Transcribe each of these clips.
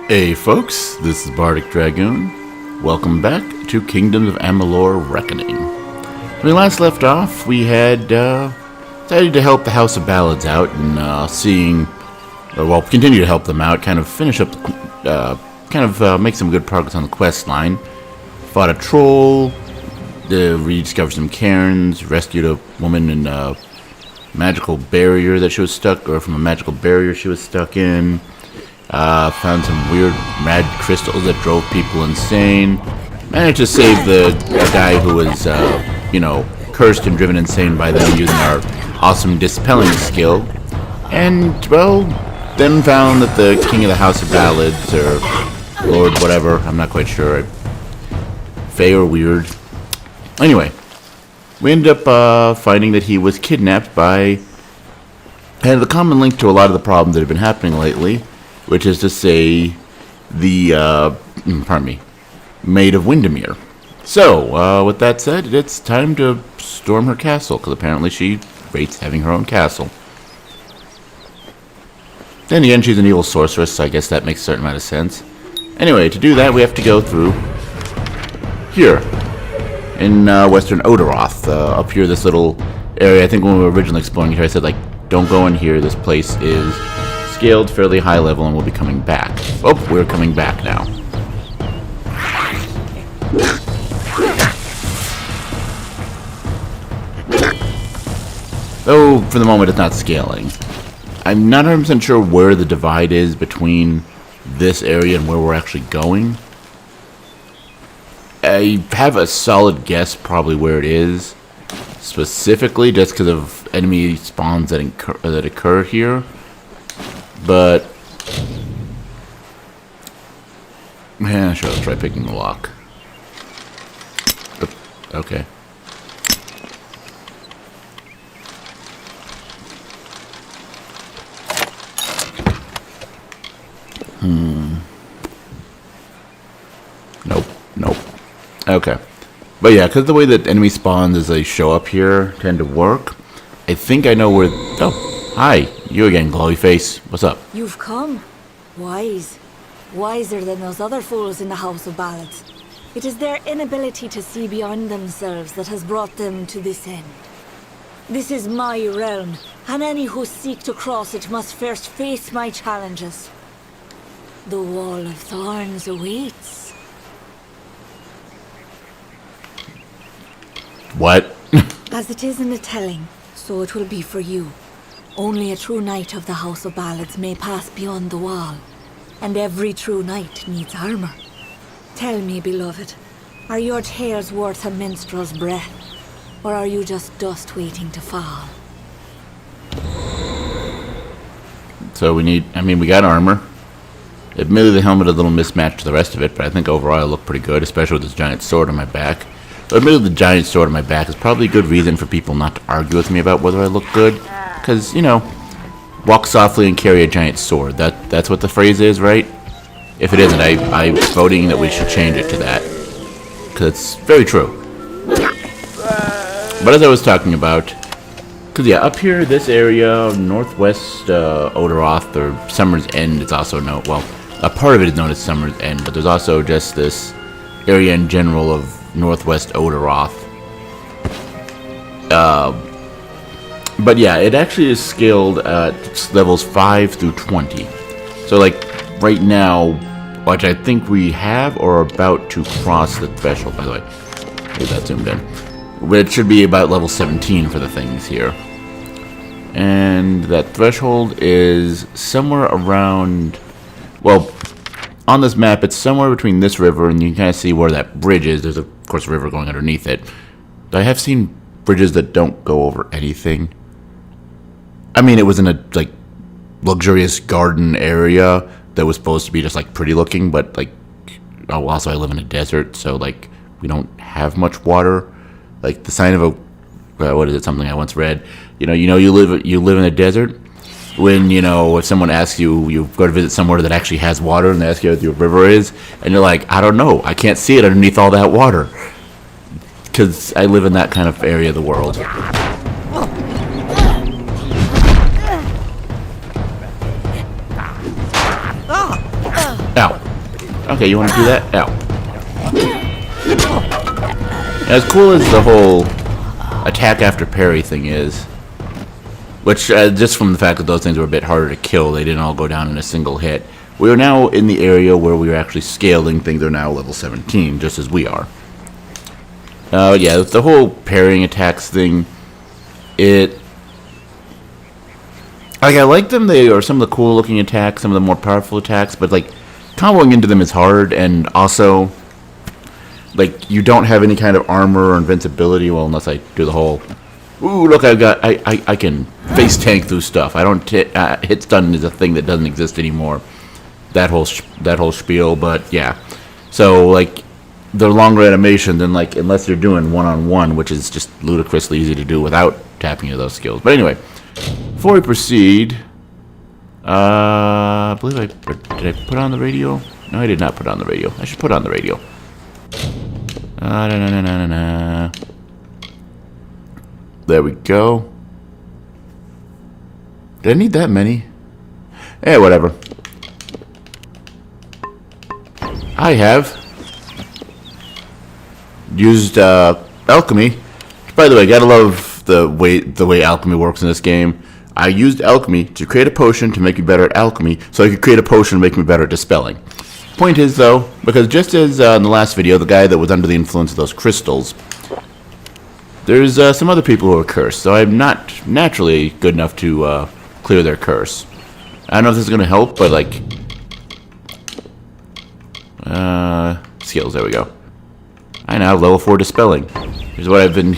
Hey folks, this is Bardic Dragoon. Welcome back to Kingdoms of Amalur Reckoning. When we last left off, we had decided to help the House of Ballads out and continue to help them out, kind of finish up, make some good progress on the quest line. Fought a troll, rediscovered some cairns, rescued a woman in a magical barrier that she was stuck, or from a magical barrier she was stuck in. Found some weird mad crystals that drove people insane. Managed to save the guy who was, cursed and driven insane by them using our awesome dispelling skill. And, well, then found that the king of the House of Ballads, or Lord whatever, I'm not quite sure, Fey or weird. Anyway, we ended up finding that he was kidnapped by, and the common link to a lot of the problems that have been happening lately, which is to say, the, Maid of Windermere. So, with that said, it's time to storm her castle, because apparently she rates having her own castle. Then again, she's an evil sorceress, so I guess that makes a certain amount of sense. Anyway, to do that, we have to go through here, in western Oderoth. Up here, this little area, I think when we were originally exploring here, I said, don't go in here, this place is scaled fairly high level and we'll be coming back. Oh, we're coming back now. Though, for the moment, it's not scaling. I'm not 100% sure where the divide is between this area and where we're actually going. I have a solid guess probably where it is, specifically just because of enemy spawns that occur here. But, yeah, sure, let's try picking the lock. Okay. Nope. Okay. But yeah, because the way that enemy spawns as they show up here tend to work, I think I know where... Oh. Hi, you again, glowy face. What's up? You've come. Wise. Wiser than those other fools in the House of Ballads. It is their inability to see beyond themselves that has brought them to this end. This is my realm, and any who seek to cross it must first face my challenges. The Wall of Thorns awaits. What? As it is in the telling, so it will be for you. Only a true knight of the House of Ballads may pass beyond the wall, and every true knight needs armor. Tell me, beloved, are your tales worth a minstrel's breath, or are you just dust waiting to fall? So we got armor. Admittedly, the helmet is a little mismatched to the rest of it, but I think overall I look pretty good, especially with this giant sword on my back. But admittedly, the giant sword on my back is probably a good reason for people not to argue with me about whether I look good. Because, walk softly and carry a giant sword. That's what the phrase is, right? If it isn't, I'm voting that we should change it to that. Because it's very true. But as I was talking about, because yeah, up here, this area, northwest Oderoth, or Summer's End, it's also known, well, a part of it is known as Summer's End, but there's also just this area in general of northwest Oderoth. But yeah, it actually is scaled at levels 5 through 20. So right now, which I think we have or are about to cross the threshold, by the way. Get that zoomed in. But it should be about level 17 for the things here. And that threshold is somewhere around, well, on this map it's somewhere between this river and you can kind of see where that bridge is. There's of course a river going underneath it. I have seen bridges that don't go over anything. I mean, it was in a, luxurious garden area that was supposed to be just, pretty looking, but, also I live in a desert, so, we don't have much water. The sign of a, what is it, something I once read, you live in a desert, when, if someone asks you, you go to visit somewhere that actually has water, and they ask you what your river is, and you're like, I don't know, I can't see it underneath all that water. Because I live in that kind of area of the world. Ow. Okay, you want to do that? Ow. As cool as the whole attack after parry thing is, which just from the fact that those things were a bit harder to kill, they didn't all go down in a single hit. We are now in the area where we are actually scaling things. They're now level 17, just as we are. Yeah, the whole parrying attacks thing, I like them. They are some of the cool looking attacks, some of the more powerful attacks, but like comboing into them is hard, and also like you don't have any kind of armor or invincibility. Well, unless I do the whole, ooh, look, I can face tank through stuff. I don't hit stun is a thing that doesn't exist anymore. That whole spiel, but yeah. So like the longer animation, then like unless you're doing one-on-one, which is just ludicrously easy to do without tapping into those skills. But anyway, before we proceed, I believe did I put on the radio? No, I did not put on the radio. I should put on the radio. There we go. Did I need that many? Eh, whatever. I have used alchemy. By the way, gotta love the way alchemy works in this game. I used alchemy to create a potion to make me better at alchemy, so I could create a potion to make me better at dispelling. Point is, though, because just as in the last video, the guy that was under the influence of those crystals, there's some other people who are cursed, so I'm not naturally good enough to clear their curse. I don't know if this is going to help, but like... skills, there we go. I now have level 4 dispelling. Here's what I've been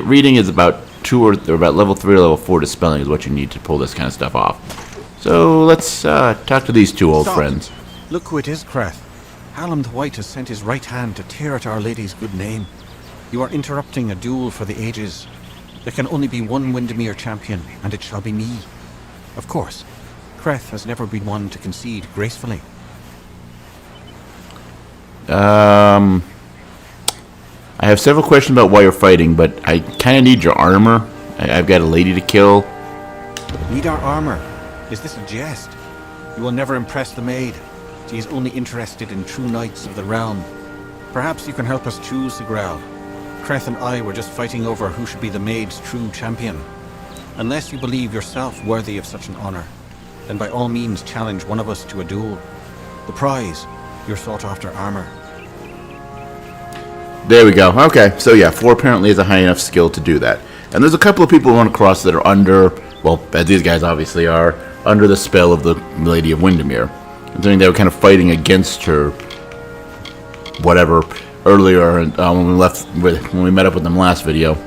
reading is about about level 3 or level 4 dispelling is what you need to pull this kind of stuff off. So let's talk to these two old friends. Look who it is, Creth. Hallam the White has sent his right hand to tear at Our Lady's good name. You are interrupting a duel for the ages. There can only be one Windermere champion, and it shall be me. Of course, Creth has never been one to concede gracefully. I have several questions about why you're fighting, but I kind of need your armor. I've got a lady to kill. Need our armor? Is this a jest? You will never impress the maid. She is only interested in true knights of the realm. Perhaps you can help us choose the Grail. Creth and I were just fighting over who should be the maid's true champion. Unless you believe yourself worthy of such an honor, then by all means challenge one of us to a duel. The prize, your sought-after armor. There we go. Okay, so yeah, 4 apparently is a high enough skill to do that. And there's a couple of people run across that are under, well, as these guys obviously are, under the spell of the Lady of Windermere. Considering they were kind of fighting against her, whatever, earlier when we met up with them last video.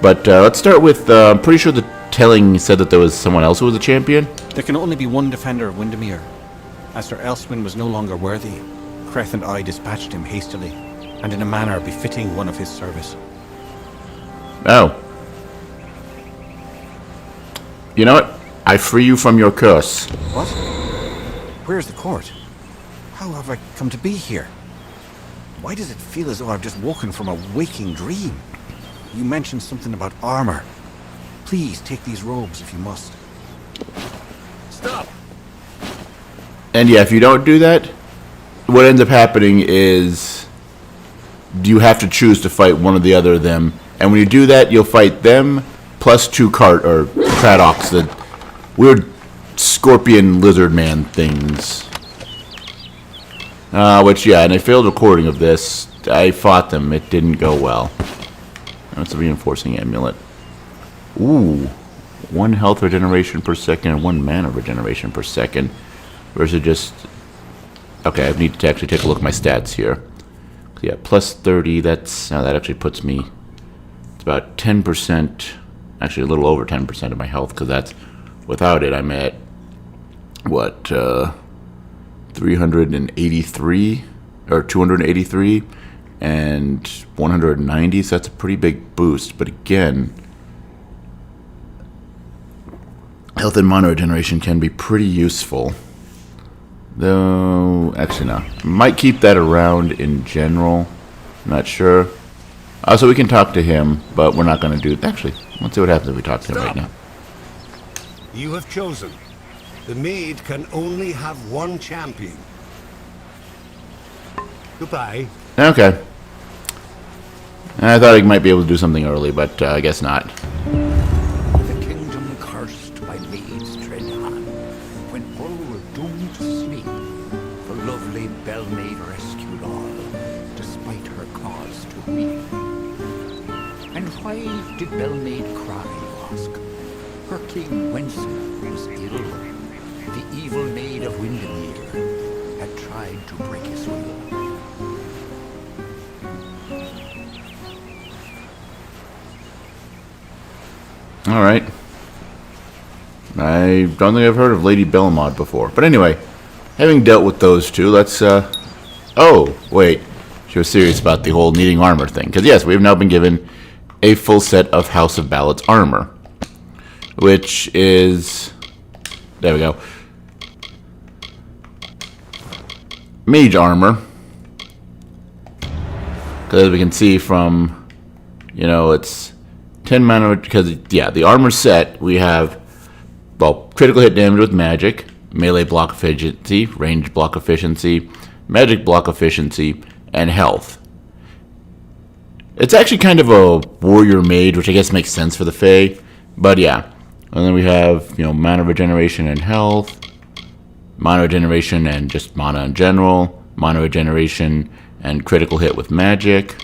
But let's start with, I'm pretty sure the telling said that there was someone else who was a champion. There can only be one defender of Windermere. As Sir Elswin was no longer worthy, Creth and I dispatched him hastily, and in a manner befitting one of his service. Oh. You know what? I free you from your curse. What? Where's the court? How have I come to be here? Why does it feel as though I've just woken from a waking dream? You mentioned something about armor. Please take these robes if you must. Stop! And yeah, if you don't do that, what ends up happening is you have to choose to fight one or the other of them. And when you do that, you'll fight them plus 2 Cradocs, the weird scorpion lizard man things. Which, yeah, in a failed recording of this, I fought them. It didn't go well. That's a reinforcing amulet. Ooh. 1 health regeneration per second and 1 mana regeneration per second. Versus just... Okay, I need to actually take a look at my stats here. Yeah, plus 30, that's... that actually puts me... It's about 10%... Actually, a little over 10% of my health, because that's... Without it, I'm at... What, 383? Or 283? And 190, so that's a pretty big boost. But again... Health and mana regeneration can be pretty useful. Though, actually no. Might keep that around in general. Not sure. So we can talk to him, but we're not going to do it. Actually, let's see what happens if we talk to him right now. You have chosen. The maid can only have one champion. Goodbye. Okay. I thought I might be able to do something early, but I guess not. The kingdom cursed by maids tread on, when all were doomed to sleep, the lovely Bellmaid rescued all, despite her cause to weep. And why did Bellmaid cry, you ask? Her king Wenson was ill. The evil maid of Windermere had tried to break his will. Alright. I don't think I've heard of Lady Belmont before. But anyway, having dealt with those two, let's, Oh, wait. She was serious about the whole needing armor thing. Because yes, we have now been given a full set of House of Ballots armor. Which is... There we go. Mage armor. Because as we can see from... You know, it's 10 mana... Because, yeah, the armor set, we have... Well, critical hit damage with magic. Melee block efficiency. Range block efficiency. Magic block efficiency. And health. It's actually kind of a warrior mage, which I guess makes sense for the Fae. But yeah. And then we have, you know, mana regeneration and health. Mana regeneration and just mana in general. Mana regeneration and critical hit with magic.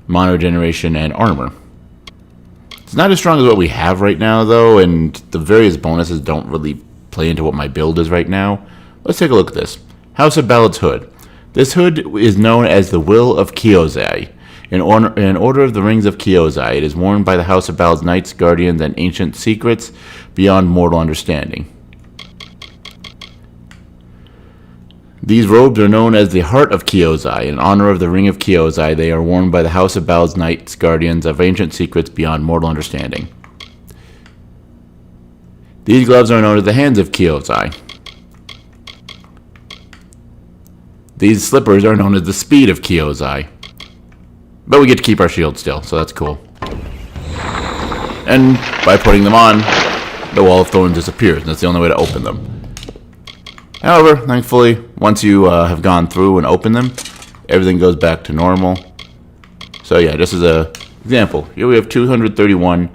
Mana regeneration and armor. It's not as strong as what we have right now, though, and the various bonuses don't really play into what my build is right now. Let's take a look at this. House of Ballots Hood. This hood is known as the Will of Kyozai. In Order of the Rings of Kyozai, it is worn by the House of Ballots Knights, Guardians, and Ancient Secrets beyond mortal understanding. These robes are known as the Heart of Kyozai. In honor of the Ring of Kyozai, they are worn by the House of Ballots Knights, Guardians of Ancient Secrets beyond mortal understanding. These gloves are known as the Hands of Kyozai. These slippers are known as the Speed of Kyozai. But we get to keep our shield still, so that's cool. And by putting them on, the Wall of Thorns disappears, and that's the only way to open them. However, thankfully, once you have gone through and opened them, everything goes back to normal. So yeah, just as an example, here we have 231,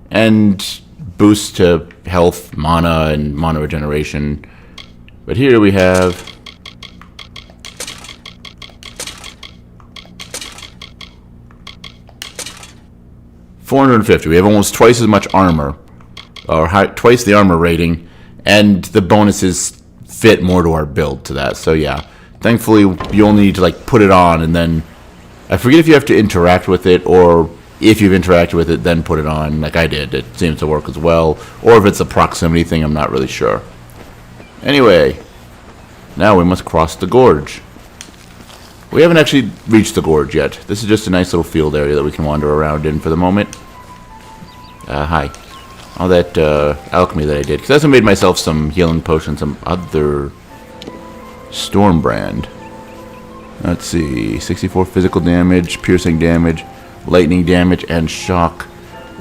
and boost to health, mana, and mana regeneration. But here we have... 450. We have almost twice as much armor, or twice the armor rating, and the bonuses fit more to our build to that. So yeah, thankfully you only need to like put it on, and then I forget if you have to interact with it, or if you've interacted with it, then put it on, like I did. It seems to work as well, or if it's a proximity thing, I'm not really sure. Anyway, now we must cross the gorge. We haven't actually reached the gorge yet. This is just a nice little field area that we can wander around in for the moment. Hi. All that alchemy that I did. Because I also made myself some healing potions, some other Stormbrand. Let's see. 64 physical damage, piercing damage, lightning damage, and shock.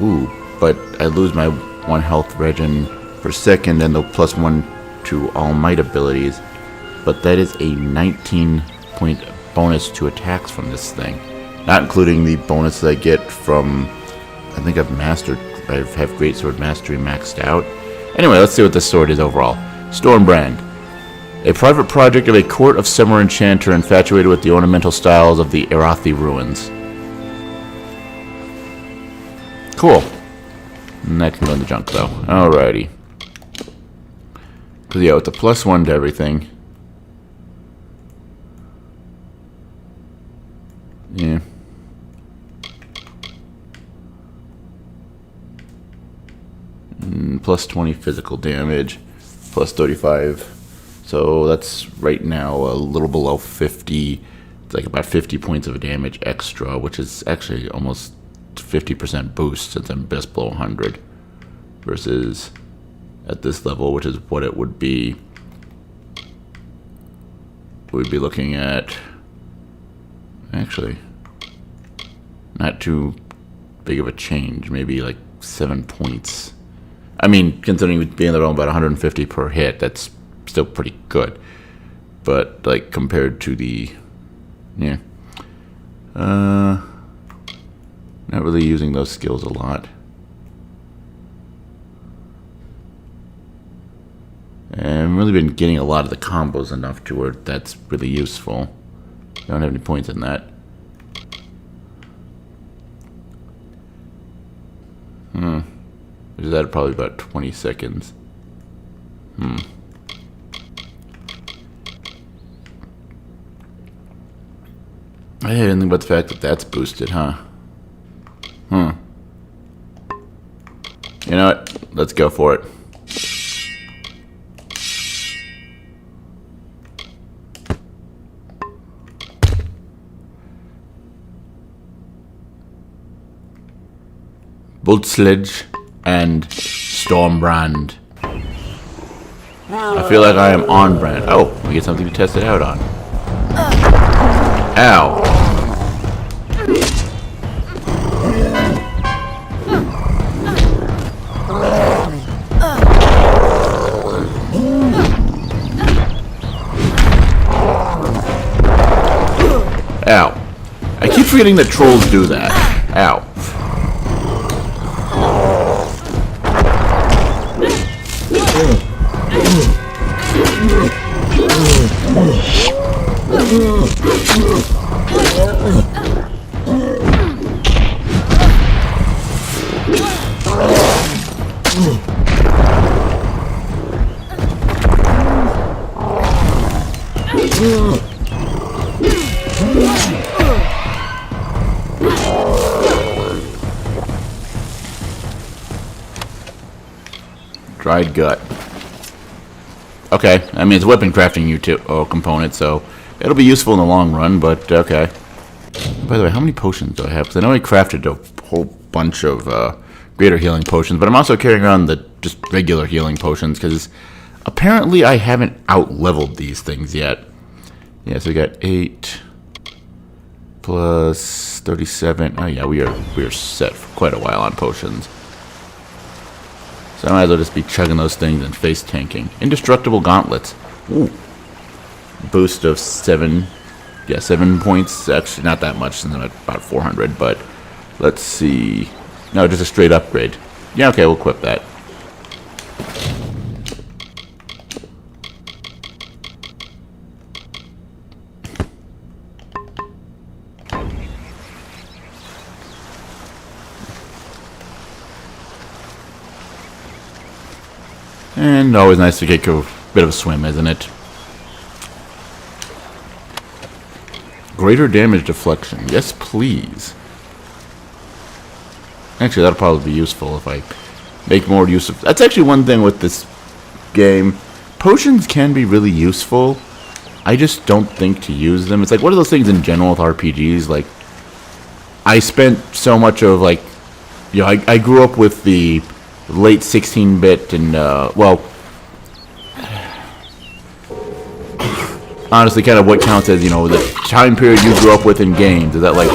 Ooh, but I lose my 1 health regen per second and the +1 to all might abilities. But that is a 19-point bonus to attacks from this thing, not including the bonus that I get from, I think I have Greatsword Mastery maxed out. Anyway, let's see what this sword is overall. Stormbrand. A private project of a court of summer enchanter infatuated with the ornamental styles of the Arathi ruins. Cool. And that can go in the junk though. Alrighty. Because yeah, with the +1 to everything. Yeah. +20 physical damage, +35. So that's right now a little below 50. It's like about 50 points of damage extra, which is actually almost 50% boost since I'm just below 100. Versus at this level, which is what it would be. We'd be looking at... Actually, not too big of a change. Maybe like 7 points. I mean, considering being around about 150 per hit, that's still pretty good. But like compared to the Yeah. Not really using those skills a lot. And I've really been getting a lot of the combos enough to where that's really useful. Don't have any points in that. Is that probably about 20 seconds? I didn't think about the fact that that's boosted, huh? You know what? Let's go for it. Bolt Sledge and Stormbrand. I feel like I am on brand. Oh, we get something to test it out on. Ow. Ow. I keep forgetting that trolls do that. Ow. Dried gut. Okay, I mean it's weapon crafting component, so it'll be useful in the long run, but okay. By the way, how many potions do I have? Because I know I crafted a whole bunch of greater healing potions, but I'm also carrying around the just regular healing potions, because apparently I haven't out-leveled these things yet. Yeah, so we got 8 plus 37. Oh yeah, we are set for quite a while on potions. So I might as well just be chugging those things and face tanking. Indestructible gauntlets. Ooh. Boost of 7. Yeah, 7 points. Actually, not that much since I'm at about 400, but let's see. No, just a straight upgrade. Yeah, okay, we'll equip that. And always nice to get a bit of a swim, isn't it? Greater damage deflection. Yes, please. Actually, that'll probably be useful if I make more use of... That's actually one thing with this game. Potions can be really useful. I just don't think to use them. It's like one of those things in general with RPGs. Like, I spent so much of, like... You know, I grew up with the late 16-bit and, well... Honestly, kind of what counts as, you know, the time period you grew up with in games. Is that, like,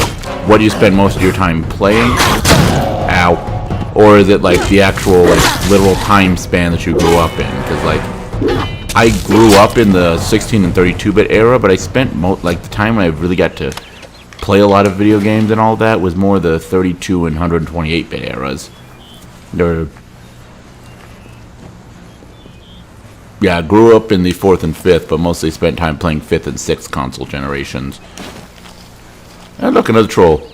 what do you spend most of your time playing? Ow. Or is it, like, the actual, like, literal time span that you grew up in? Because, like, I grew up in the 16 and 32-bit era, but I spent, like, the time when I really got to play a lot of video games and all that was more the 32 and 128-bit eras. Yeah, I grew up in the 4th and 5th, but mostly spent time playing 5th and 6th console generations. And look, another troll.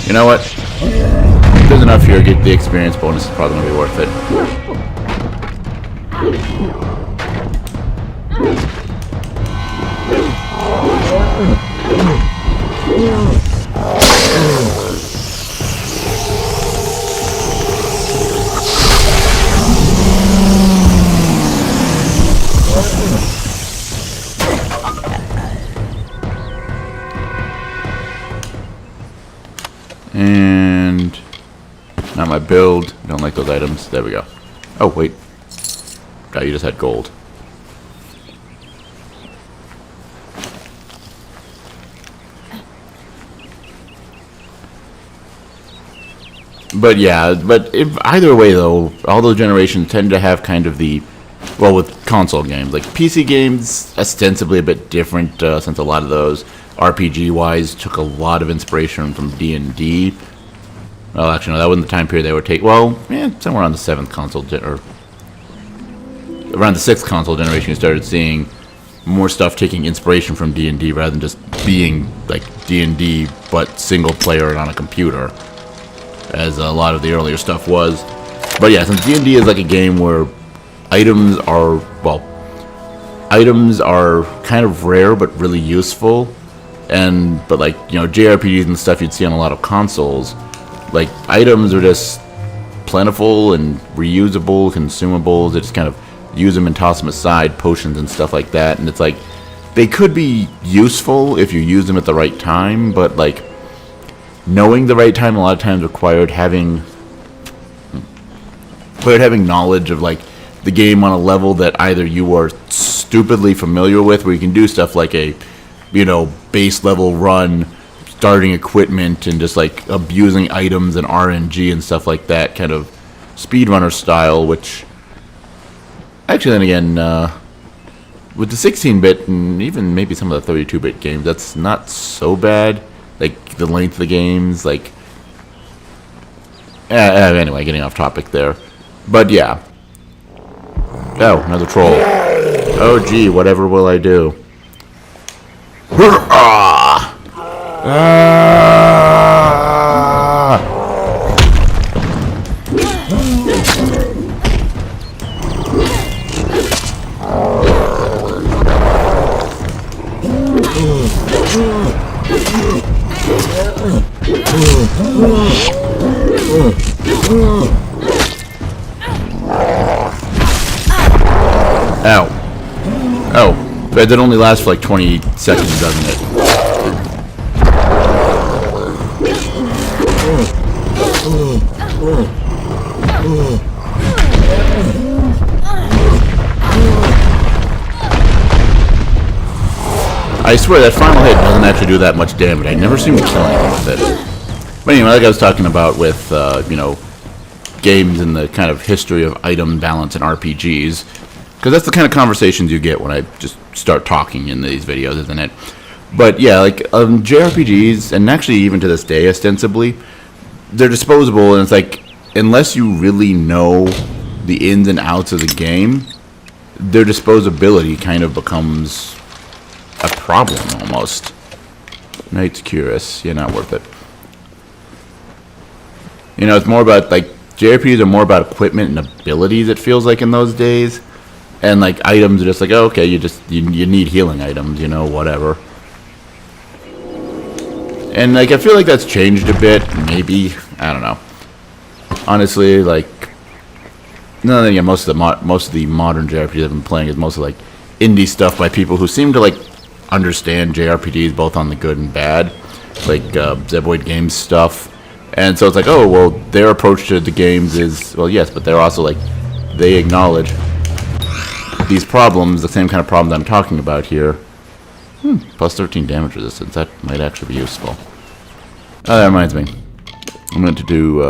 You know what? If there's enough here, get the experience bonus. It's probably going to be worth it. And Not my build. Don't like those items. There we go. Oh, wait. God, you just had gold. But yeah, either way though, all those generations tend to have kind of the, well, with console games, like PC games, ostensibly a bit different, since a lot of those, RPG-wise, took a lot of inspiration from D&D. Well, actually, no, that wasn't the time period they would take. Well, yeah, somewhere around the 7th console, or around the 6th console generation, you started seeing more stuff taking inspiration from D&D rather than just being like D&D, but single player on a computer, as a lot of the earlier stuff was. But yeah, since D&D is like a game where items are kind of rare but really useful, but like, you know, JRPGs and stuff you'd see on a lot of consoles, like items are just plentiful and reusable, consumables. They just kind of use them and toss them aside, potions and stuff like that, and it's like they could be useful if you use them at the right time, but like knowing the right time a lot of times required having knowledge of like the game on a level that either you are stupidly familiar with, where you can do stuff like a, you know, base level run, starting equipment and just like abusing items and RNG and stuff like that, kind of speedrunner style, which actually then again, with the 16-bit and even maybe some of the 32-bit games, that's not so bad. Like the length of the games, like anyway, getting off topic there. But yeah. Oh, another troll. Oh gee, whatever will I do? Ow. Oh, but that only lasts for like 20 seconds, doesn't it? I swear that final hit doesn't actually do that much damage. I never seem to kill anyone with it. But anyway, like I was talking about with, you know, games and the kind of history of item balance in RPGs, because that's the kind of conversations you get when I just start talking in these videos, isn't it? But yeah, like JRPGs, and actually even to this day, ostensibly, they're disposable, and it's like, unless you really know the ins and outs of the game, their disposability kind of becomes a problem, almost. Knight's Curious, yeah, not worth it. You know, it's more about, like, JRPGs are more about equipment and abilities, it feels like, in those days. And, like, items are just like, oh, okay, you need healing items, you know, whatever. And, like, I feel like that's changed a bit, maybe. I don't know. Honestly, like, no, yeah, most of the modern JRPGs I've been playing is mostly, like, indie stuff by people who seem to, like, understand JRPGs both on the good and bad. Like, Zeboid Games stuff. And so it's like, oh, well, their approach to the games is, well, yes, but they're also, like, they acknowledge these problems, the same kind of problems I'm talking about here. Plus 13 damage resistance, that might actually be useful. Oh, that reminds me. I'm going to do,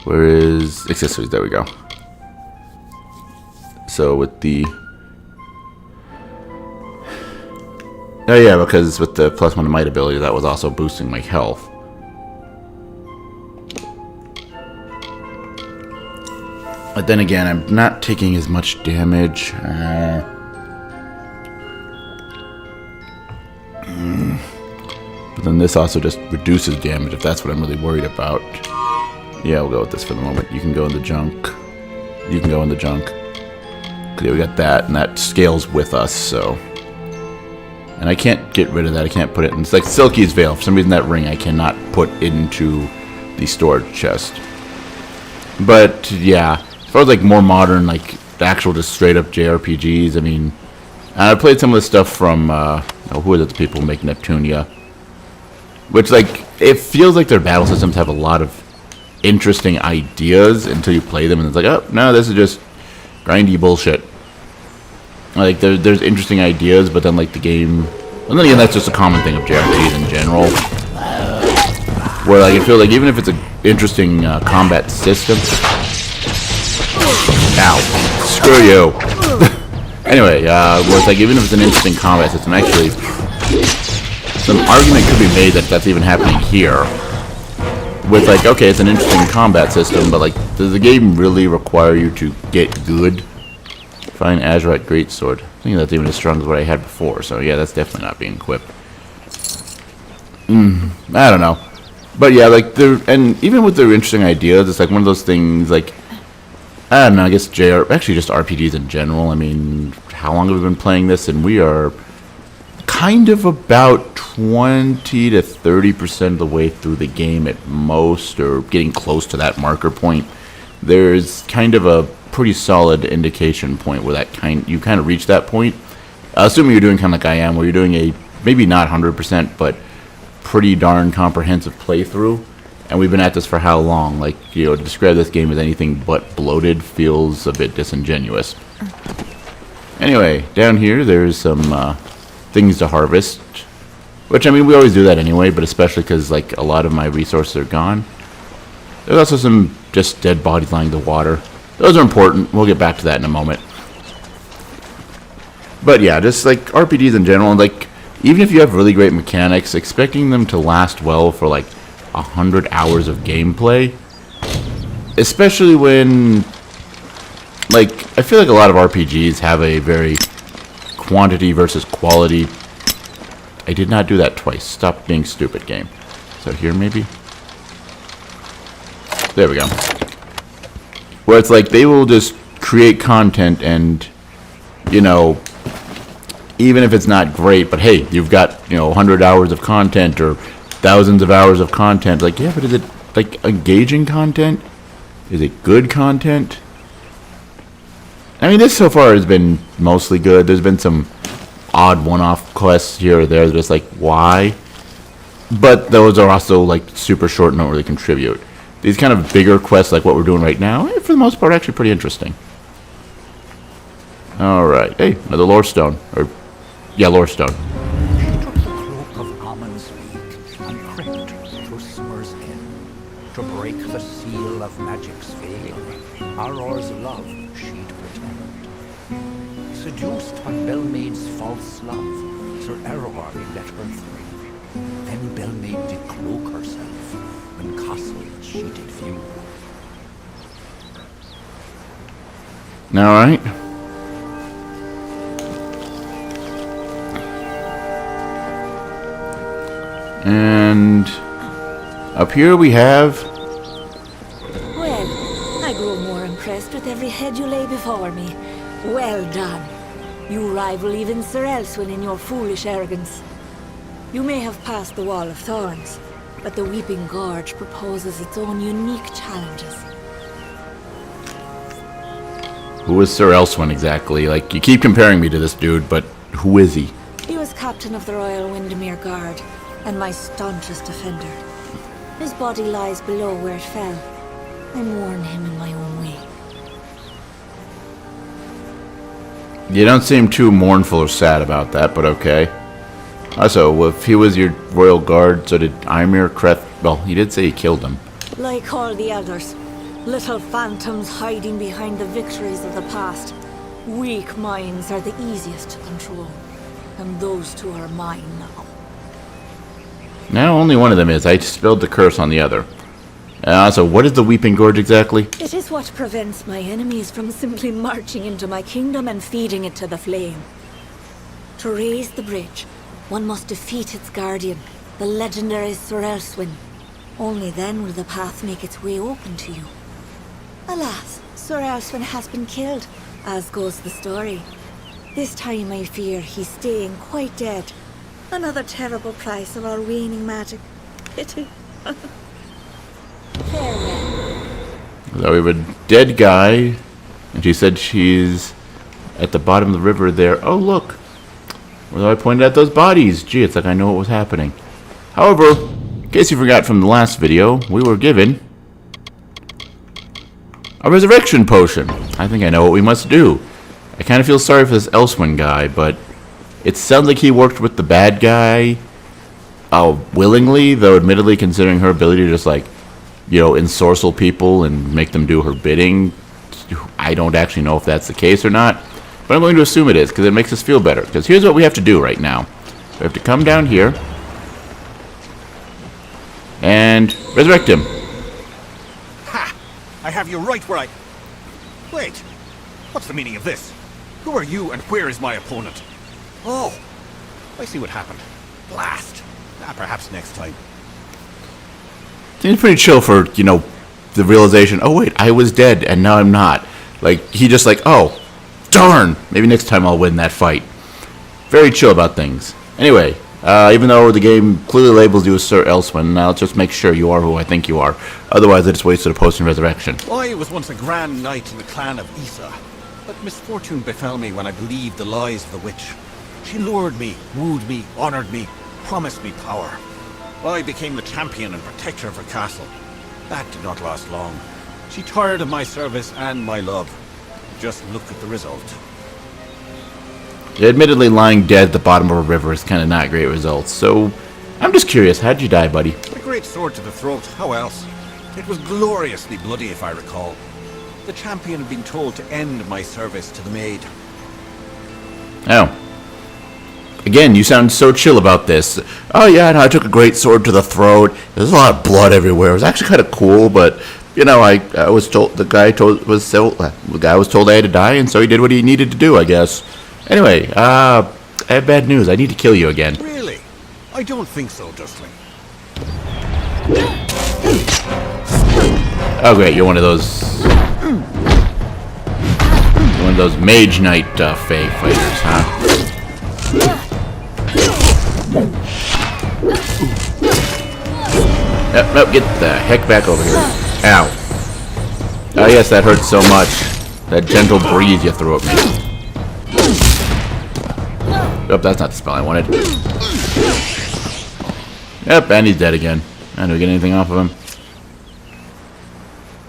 where is accessories? There we go. So with the, oh yeah, because with the +1 to might ability, that was also boosting my health. But then again, I'm not taking as much damage. But then this also just reduces damage, if that's what I'm really worried about. Yeah, we'll go with this for the moment. You can go in the junk. You can go in the junk. Yeah, we got that, and that scales with us, so. And I can't get rid of that. I can't put it in. It's like Silky's Veil. For some reason, that ring I cannot put into the storage chest. But, yeah. As far as, like, more modern, like, actual just straight-up JRPGs, I mean, I played some of the stuff from, who are the people who make Neptunia? Which, like, it feels like their battle systems have a lot of interesting ideas until you play them, and it's like, oh no, this is just grindy bullshit. Like there's interesting ideas, but then like the game, and then again that's just a common thing of JRPGs in general, where like I feel like even if it's an interesting combat system, ow, screw you. Anyway, where it's like even if it's an interesting combat system, actually some argument could be made that that's even happening here. With like, okay, it's an interesting combat system, but like, does the game really require you to get good? Find Azurite Greatsword. I think that's even as strong as what I had before, so yeah, that's definitely not being equipped. I don't know. But yeah, like, and even with their interesting ideas, it's like one of those things, like, I don't know, I guess actually just RPGs in general. I mean, how long have we been playing this? And we are kind of about 20 to 30% of the way through the game at most, or getting close to that marker point. There's kind of a pretty solid indication point where you kind of reach that point. Assuming you're doing kind of like I am, where you're doing a maybe not 100%, but pretty darn comprehensive playthrough. And we've been at this for how long? Like, you know, to describe this game as anything but bloated feels a bit disingenuous. Anyway, down here there's some things to harvest, which, I mean, we always do that anyway, but especially because, like, a lot of my resources are gone. There's also some just dead bodies lying in the water. Those are important. We'll get back to that in a moment. But yeah, just like RPGs in general, like, even if you have really great mechanics, expecting them to last well for like 100 hours of gameplay, especially when, like, I feel like a lot of RPGs have a very quantity versus quality. I did not do that twice. Stop being stupid, game. So here, maybe? There we go. Where it's like they will just create content and, you know, even if it's not great, but hey, you've got, you know, 100 hours of content or thousands of hours of content. Like, yeah, but is it, like, engaging content? Is it good content? I mean, this so far has been mostly good. There's been some odd one-off quests here or there that just like, why? But those are also like super short and don't really contribute. These kind of bigger quests like what we're doing right now, for the most part, are actually pretty interesting. Alright, hey, another lore stone. Or, yeah, lore stone. She took the cloak of Ammon's wake and crept through summer's end to break the seal of magic's veil. Auror's love she'd pretend. Seduced by Belmaid's false love, Sir Auror let her free. Then Belmaid did cloak herself, when castle she did view. Alright. And up here we have... Well, I grow more impressed with every head you lay before me. Well done. You rival even Sir Elswin in your foolish arrogance. You may have passed the Wall of Thorns, but the Weeping Gorge proposes its own unique challenges. Who is Sir Elswin exactly? Like, you keep comparing me to this dude, but who is he? He was captain of the Royal Windermere Guard, and my staunchest defender. His body lies below where it fell. I mourn him in my own way. You don't seem too mournful or sad about that, but okay. Also, if he was your royal guard, so did Ymir Kreth... Well, he did say he killed him. Like all the elders, little phantoms hiding behind the victories of the past. Weak minds are the easiest to control, and those two are mine now. Now, only one of them is. I spilled the curse on the other. So what is the Weeping Gorge exactly? It is what prevents my enemies from simply marching into my kingdom and feeding it to the flame. To raise the bridge, one must defeat its guardian, the legendary Sir Elswin. Only then will the path make its way open to you. Alas, Sir Elswin has been killed, as goes the story. This time I fear he's staying quite dead. Another terrible price of our waning magic. Pity. Farewell. So we have a dead guy, and she said she's at the bottom of the river there. Oh, look. Where I pointed at those bodies. Gee, it's like I know what was happening. However, in case you forgot from the last video, we were given A resurrection potion. I think I know what we must do. I kind of feel sorry for this Elswin guy, but it sounds like he worked with the bad guy willingly, though admittedly considering her ability to just, like, you know, ensorcel people and make them do her bidding. I don't actually know if that's the case or not, but I'm going to assume it is, because it makes us feel better. Because here's what we have to do right now. We have to come down here and resurrect him. Ha! I have you right where I... Wait. What's the meaning of this? Who are you and where is my opponent? Oh, I see what happened. Blast. Perhaps next time. Seems pretty chill for, you know, the realization, oh wait, I was dead and now I'm not. Like, he just like, oh, darn, maybe next time I'll win that fight. Very chill about things. Anyway, even though the game clearly labels you as Sir Elswin, now let's just make sure you are who I think you are. Otherwise, I just wasted a potion resurrection. I was once a grand knight in the clan of Isa, but misfortune befell me when I believed the lies of the witch. She lured me, wooed me, honored me, promised me power. I became the champion and protector of her castle. That did not last long. She tired of my service and my love. Just look at the result. Admittedly, lying dead at the bottom of a river is kind of not great results, so I'm just curious, how'd you die, buddy? A great sword to the throat, how else? It was gloriously bloody, if I recall. The champion had been told to end my service to the maid. Oh. Again, you sound so chill about this. Oh yeah, no, I took a great sword to the throat. There's a lot of blood everywhere. It was actually kind of cool, but you know, I was told the guy was told I had to die, and so he did what he needed to do, I guess. Anyway, I have bad news. I need to kill you again. Really? I don't think so, Dustling. Oh great, you're one of those Mage Knight Fae fighters, huh? Nope, get the heck back over here. Ow. Oh yes, that hurts so much. That gentle breeze you threw at me. Oh, that's not the spell I wanted. Yep, and he's dead again. And do we get anything off of him?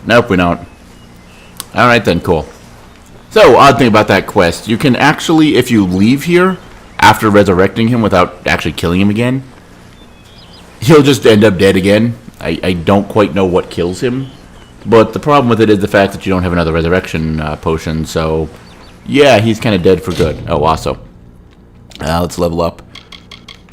Nope, we don't. Alright then, cool. So, odd thing about that quest, you can actually, if you leave here after resurrecting him without actually killing him again, he'll just end up dead again. I don't quite know what kills him, but the problem with it is the fact that you don't have another resurrection potion, so yeah, he's kind of dead for good. Oh, also. Let's level up.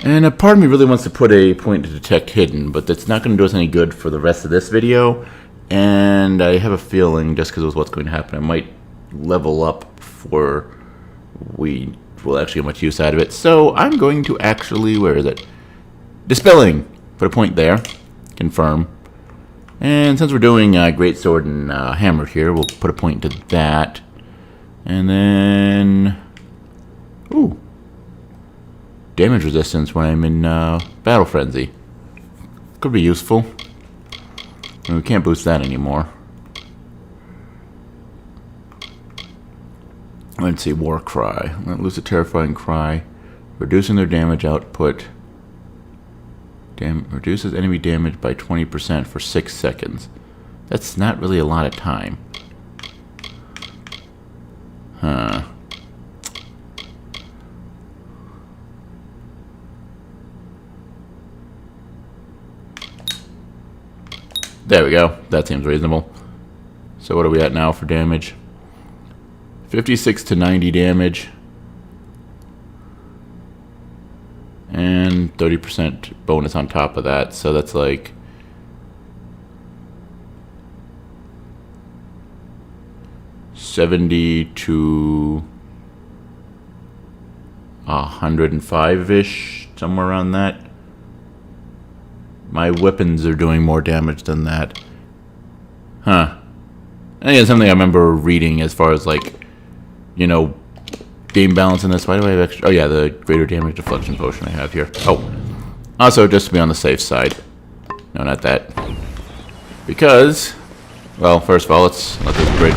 And a part of me really wants to put a point to detect hidden, but that's not going to do us any good for the rest of this video, and I have a feeling, just because of what's going to happen, I might level up before we will actually get much use out of it. So I'm going to actually, where is it? Dispelling. Put a point there. Confirm. And since we're doing Greatsword and Hammer here, we'll put a point to that. And then... Ooh. Damage resistance when I'm in Battle Frenzy. Could be useful. And we can't boost that anymore. Let's see, War Cry. Let loose a terrifying cry. Reducing their damage output. Reduces enemy damage by 20% for 6 seconds. That's not really a lot of time. Huh. There we go. That seems reasonable. So what are we at now for damage? 56 to 90 damage. And 30% bonus on top of that. So that's like... $70 to 105-ish, somewhere around that. My weapons are doing more damage than that. Huh. I think it's something I remember reading as far as, like, you know, game balance in this. Why do I have extra? Oh, yeah, the greater damage deflection potion I have here. Oh. Also, just to be on the safe side. No, not that. Because, well, first of all, let's let this bridge.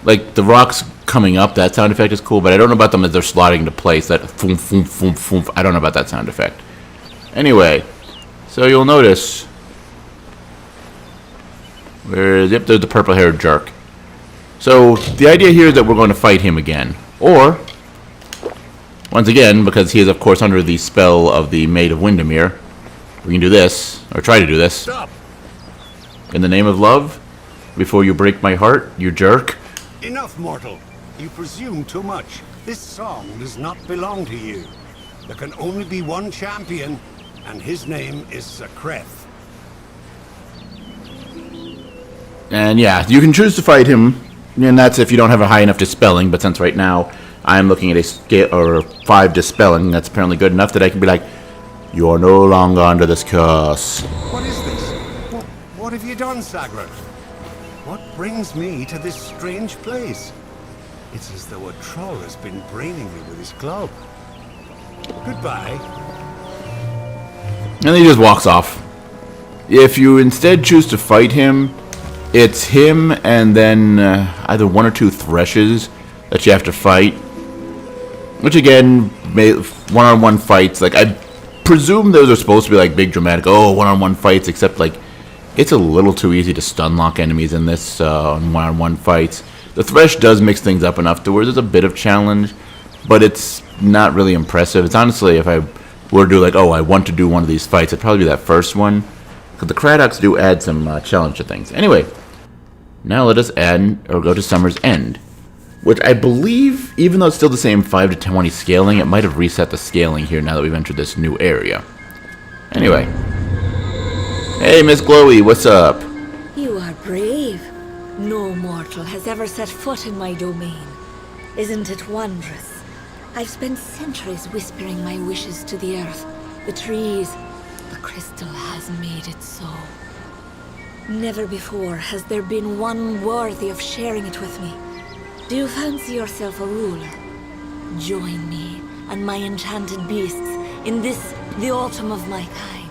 Like, the rocks coming up, that sound effect is cool, but I don't know about them as they're sliding into place. That foom, foom, foom, foom. I don't know about that sound effect. Anyway, So you'll notice... Yep, there's the purple-haired jerk. So the idea here is that we're going to fight him again. Or, once again, because he is of course under the spell of the Maid of Windermere, we can do this, or try to do this. Stop! In the name of love, before you break my heart, you jerk. Enough, mortal. You presume too much. This song does not belong to you. There can only be one champion, and his name is Sakreth. And yeah, you can choose to fight him, and that's if you don't have a high enough dispelling, but since right now I'm looking at a scale, or 5 dispelling, that's apparently good enough that I can be like, you are no longer under this curse. What is this? What have you done, Sakreth? What brings me to this strange place? It's as though a troll has been braining me with his club. Goodbye. And then he just walks off. If you instead choose to fight him, it's him and then either 1 or 2 threshes that you have to fight. Which again, one-on-one fights, like I presume those are supposed to be like big dramatic, one-on-one fights, except like it's a little too easy to stun lock enemies in this one-on-one fights. The Thresh does mix things up enough to where there's a bit of challenge, but it's not really impressive. It's honestly, if I were to do like, I want to do one of these fights, it'd probably be that first one. Because the Cradocs do add some challenge to things. Anyway, now let us go to Summer's End. Which I believe, even though it's still the same 5 to 20 scaling, it might have reset the scaling here now that we've entered this new area. Anyway. Hey, Miss Glowy, what's up? You are brave. No mortal has ever set foot in my domain. Isn't it wondrous? I've spent centuries whispering my wishes to the earth, the trees. The crystal has made it so. Never before has there been one worthy of sharing it with me. Do you fancy yourself a ruler? Join me and my enchanted beasts in this, the autumn of my kind.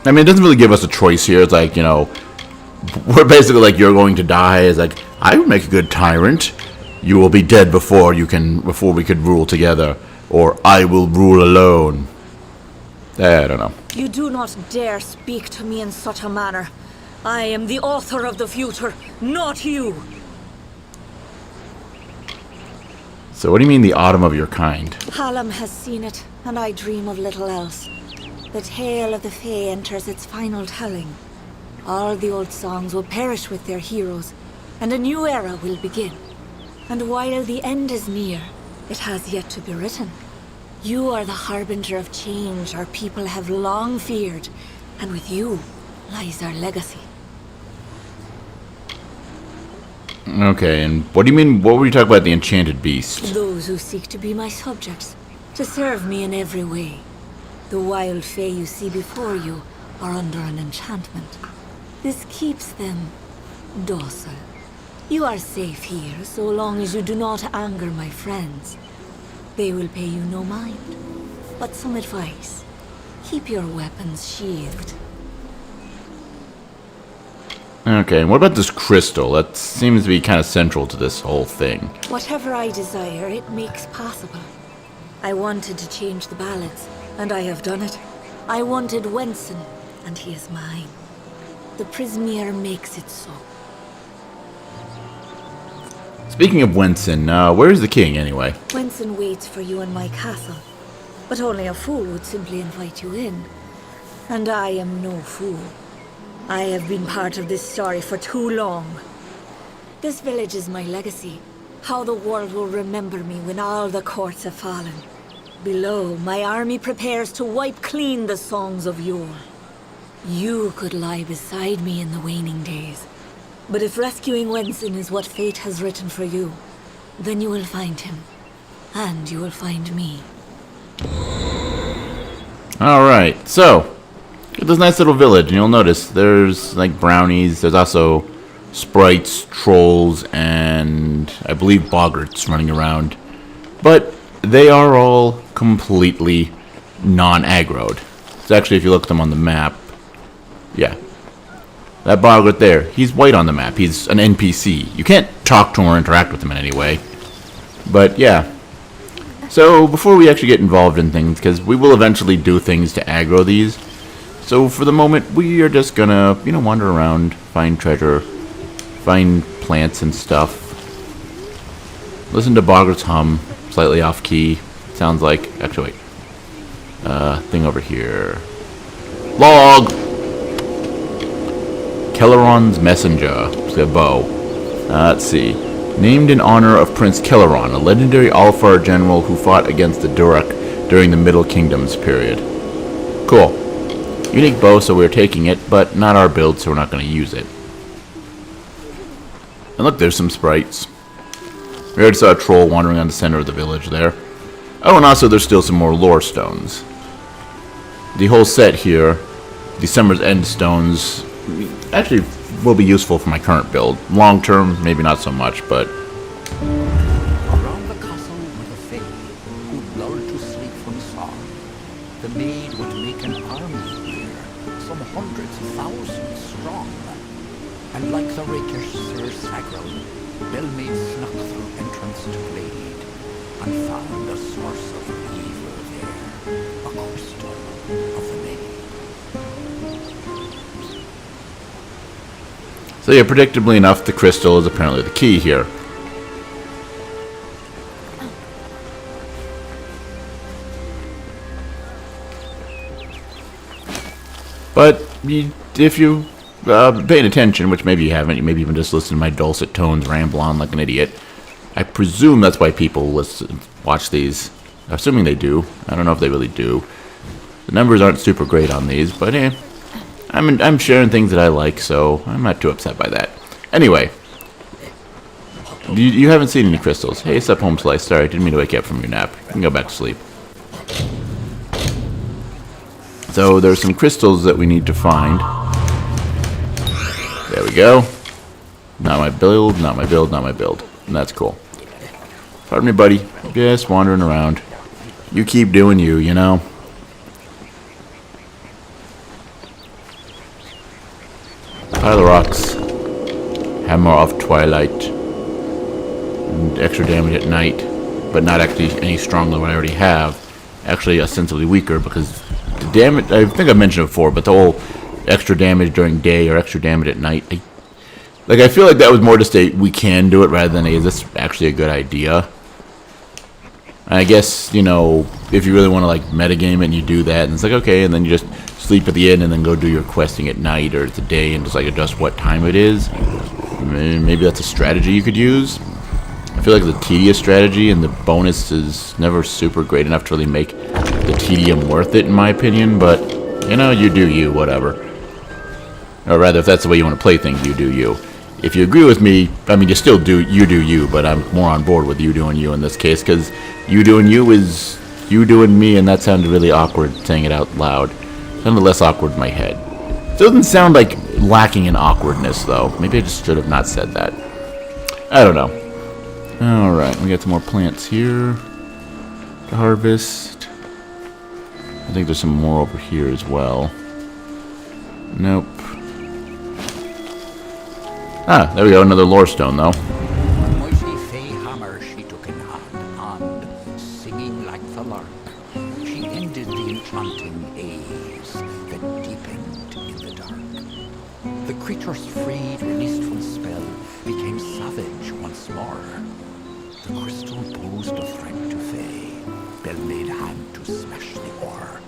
I mean, it doesn't really give us a choice here. It's like, we're basically like, you're going to die. It's like, I would make a good tyrant. You will be dead before we could rule together. Or I will rule alone. I don't know. You do not dare speak to me in such a manner. I am the author of the future, not you. So what do you mean the autumn of your kind? Hallam has seen it, and I dream of little else. The tale of the Fae enters its final telling. All the old songs will perish with their heroes, and a new era will begin. And while the end is near, it has yet to be written. You are the harbinger of change our people have long feared, and with you lies our legacy. Okay, and what do you mean, what were you talking about, the enchanted beast? Those who seek to be my subjects, to serve me in every way. The wild Fae you see before you are under an enchantment. This keeps them docile. You are safe here, so long as you do not anger my friends. They will pay you no mind. But some advice. Keep your weapons sheathed. Okay, and what about this crystal? That seems to be kind of central to this whole thing. Whatever I desire, it makes possible. I wanted to change the ballads, and I have done it. I wanted Wenson, and he is mine. The Prismeer makes it so. Speaking of Wenson, where's the king anyway? Wenson waits for you in my castle, but only a fool would simply invite you in. And I am no fool. I have been part of this story for too long. This village is my legacy, how the world will remember me when all the courts have fallen. Below, my army prepares to wipe clean the songs of yore. You could lie beside me in the waning days. But if rescuing Wenson is what fate has written for you, then you will find him. And you will find me. Alright, so, got this nice little village, and you'll notice there's like brownies, there's also sprites, trolls, and I believe boggarts running around. But they are all completely non-aggroed. So actually, if you look at them on the map, yeah. That boggart there, he's white on the map. He's an NPC. You can't talk to him or interact with him in any way. But yeah. So, before we actually get involved in things, because we will eventually do things to aggro these, so for the moment, we are just gonna, wander around, find treasure, find plants and stuff. Listen to Boggart's hum, slightly off key. Sounds like, actually wait. Thing over here. Log! Kelleron's messenger. It's a bow. Let's see. Named in honor of Prince Kelleron, a legendary Alfar general who fought against the Durek during the Middle Kingdoms period. Cool. Unique bow, so we're taking it, but not our build, so we're not going to use it. And look, there's some sprites. We already saw a troll wandering on the center of the village there. Oh, and also there's still some more lore stones. The whole set here, December's End stones, actually will be useful for my current build. Long term, maybe not so much, but... Around the castle were the Fae, who lulled to sleep from song. The maid would make an army here, some hundreds of thousands strong. And like the rakish Sir Sagron, Bellmaid snuck through entrance to glade, and found a source of evil there, a crystal of the maid. So yeah, predictably enough, the crystal is apparently the key here. But if you paying attention, which maybe you haven't, you maybe even just listen to my dulcet tones ramble on like an idiot. I presume that's why people watch these. Assuming they do. I don't know if they really do. The numbers aren't super great on these, but I'm sharing things that I like, so I'm not too upset by that. Anyway, you haven't seen any crystals. Hey, sup, home slice. Sorry, didn't mean to wake you up from your nap. You can go back to sleep. So there's some crystals that we need to find. There we go. Not my build, not my build, not my build. And that's cool. Pardon me, buddy. Just wandering around. You keep doing you, you know? Pile of rocks. Hammer of Twilight. And extra damage at night. But not actually any stronger than what I already have. Actually, ostensibly weaker because the damage... I think I mentioned it before, but the whole extra damage during day or extra damage at night... I feel like that was more just a we can do it rather than a is this actually a good idea. And I guess, if you really want to metagame it and you do that, and it's like, okay, and then you just sleep at the end and then go do your questing at night or it's a day and just adjust what time it is. Maybe that's a strategy you could use. I feel like the tedious strategy and the bonus is never super great enough to really make the tedium worth it in my opinion, but you do you, whatever. Or rather, if that's the way you want to play things, you do you. If you agree with me, you still do you, but I'm more on board with you doing you in this case, because you doing you is you doing me, and that sounded really awkward saying it out loud. It sounded less awkward in my head. It doesn't sound like lacking in awkwardness, though. Maybe I just should have not said that. I don't know. Alright, we got some more plants here to harvest. I think there's some more over here as well. Nope. Ah, there we go, another lore stone, though. A mighty fey hammer she took in hand, and, singing like the lark, she ended the enchanting haze that deepened in the dark. The creatures freed, released from spell, became savage once more. The crystal posed a threat to Fey. Bellmaid had to smash the ore.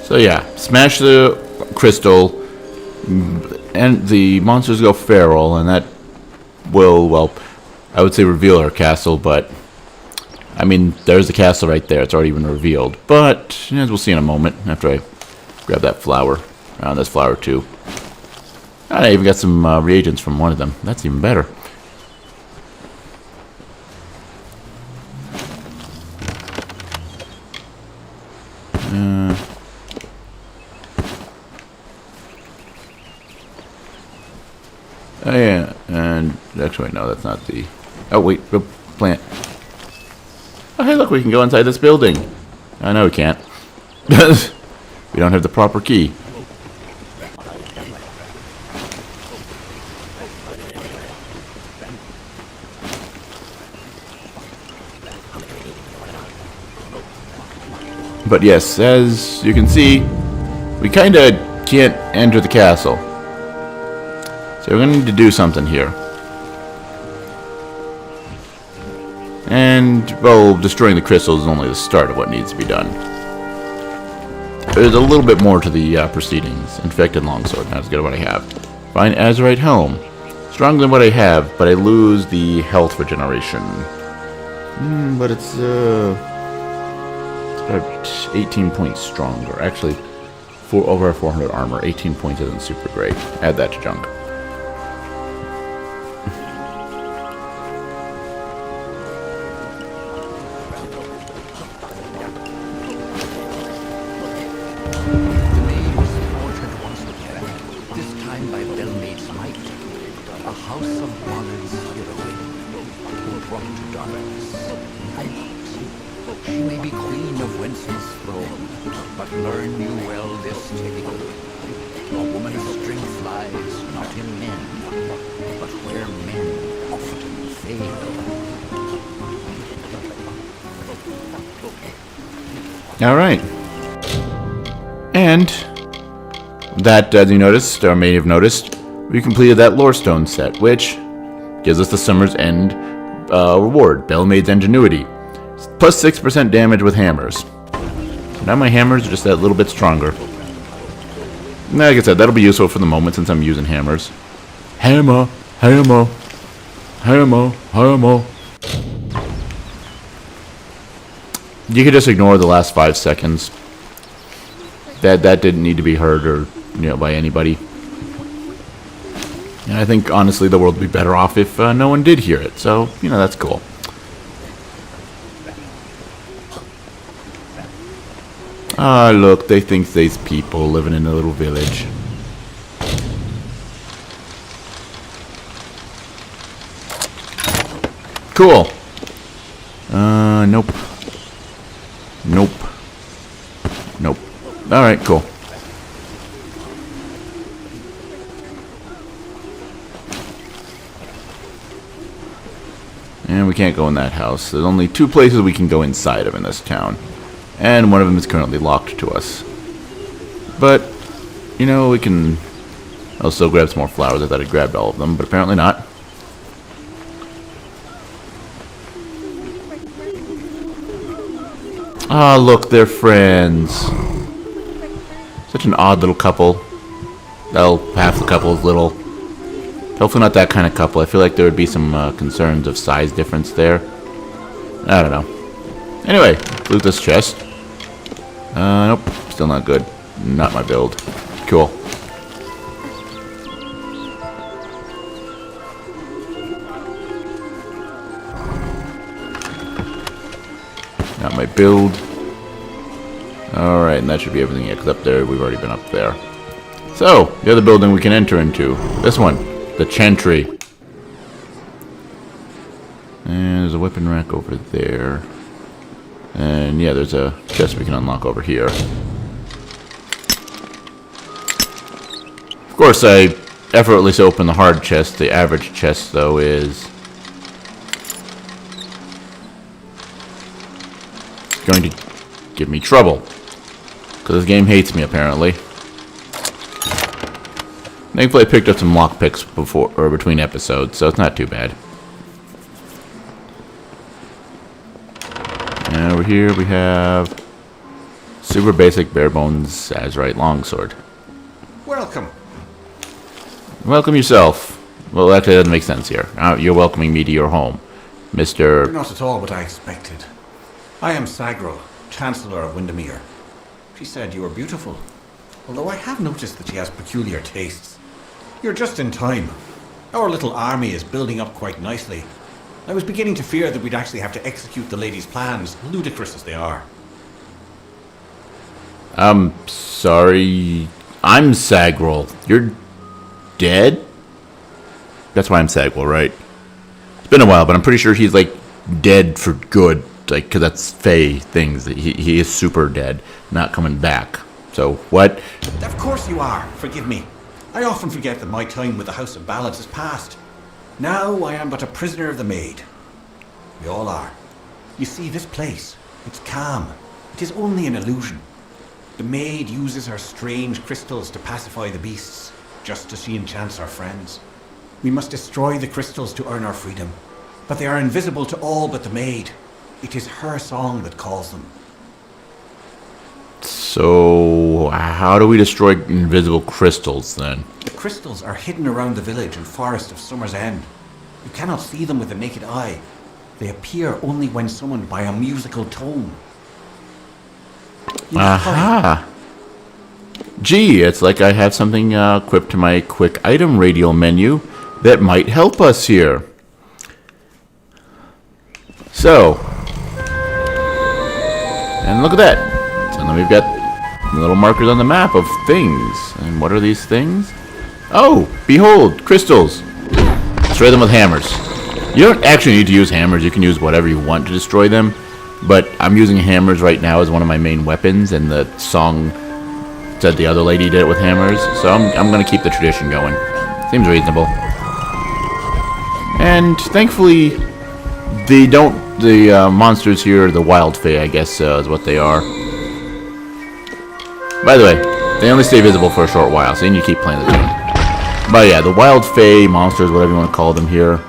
So yeah, smash the crystal, and the monsters go feral, and that will, well, I would say reveal our castle, but, there's the castle right there. It's already been revealed. But, as we'll see in a moment, after I grab that flower. This flower, too. And I even got some reagents from one of them. That's even better. Oh yeah, and actually no, that's not the... Oh wait, the plant. Oh hey, look, we can go inside this building. Oh no, we can't. We don't have the proper key. But yes, as you can see, we kinda can't enter the castle. So we're gonna need to do something here. And, well, destroying the crystals is only the start of what needs to be done. There's a little bit more to the proceedings. Infected longsword, not as good as what I have. Find Azurite helm. Stronger than what I have, but I lose the health regeneration. But it's about 18 points stronger. Actually, over 400 armor. 18 points isn't super great. Add that to junk. The maid was tortured once again, this time by Belmaid's might. A house of ballads heroine, who brought to darkness. She may be queen of Wensel's throne, but learn you well this tale. A woman's strength lies not in men, but where men often fail. Alright. And that, as you noticed, or may have noticed, we completed that lore stone set, which gives us the Summer's End reward, Belmaid's Ingenuity. Plus 6% damage with hammers. Now my hammers are just that little bit stronger. Like I said, that'll be useful for the moment since I'm using hammers. Hammer, hammer, hammer, hammer. You could just ignore the last 5 seconds. That didn't need to be heard or by anybody. And I think honestly the world would be better off if no one did hear it. So that's cool. Ah, look, they think there's people living in a little village. Cool. Nope. Nope. Nope. Alright, cool. And we can't go in that house. There's only 2 places we can go inside of in this town. And one of them is currently locked to us. But, we can also grab some more flowers. I thought I grabbed all of them, but apparently not. Ah, look, they're friends. Such an odd little couple. Well, half the couple is little. Hopefully not that kind of couple. I feel like there would be some concerns of size difference there. I don't know. Anyway, loot this chest. Nope, still not good. Not my build. Cool. Not my build. Alright, and that should be everything. Yeah, because up there, we've already been up there. So, the other building we can enter into. This one. The Chantry. And there's a weapon rack over there. And yeah, there's a chest we can unlock over here. Of course, I effortlessly open the hard chest. The average chest, though, is going to give me trouble. Because this game hates me, apparently. Thankfully, I picked up some lockpicks before or between episodes, so it's not too bad. And over here we have super basic bare bones Azurite longsword. Welcome. Welcome yourself. Well, actually, that doesn't make sense here. You're welcoming me to your home, Mr. You're not at all what I expected. I am Sagro, Chancellor of Windermere. She said you were beautiful, although I have noticed that she has peculiar tastes. You're just in time. Our little army is building up quite nicely. I was beginning to fear that we'd actually have to execute the lady's plans, ludicrous as they are. I'm sorry. I'm Sagrel. You're dead? That's why I'm Sagrel, right? It's been a while, but I'm pretty sure he's, dead for good. Because that's Fae things. He is super dead, not coming back. So, what? Of course you are. Forgive me. I often forget that my time with the House of Ballads is past. Now I am but a prisoner of the maid. We all are. You see, this place, it's calm. It is only an illusion. The maid uses her strange crystals to pacify the beasts, just as she enchants our friends. We must destroy the crystals to earn our freedom, but they are invisible to all but the maid. It is her song that calls them. So, how do we destroy invisible crystals then? The crystals are hidden around the village and forest of Summer's End. You cannot see them with the naked eye. They appear only when summoned by a musical tone. Aha! Gee, it's like I have something equipped to my quick item radial menu that might help us here. So, and look at that. So then we've got little markers on the map of things. And what are these things? Oh, behold, crystals. Destroy them with hammers. You don't actually need to use hammers. You can use whatever you want to destroy them. But I'm using hammers right now as one of my main weapons, and the song said the other lady did it with hammers. So I'm going to keep the tradition going. Seems reasonable. And thankfully, the monsters here, the wild fae, I guess is what they are. By the way, they only stay visible for a short while, so you need to keep playing the tune. But yeah, the wild fae, monsters, whatever you want to call them here,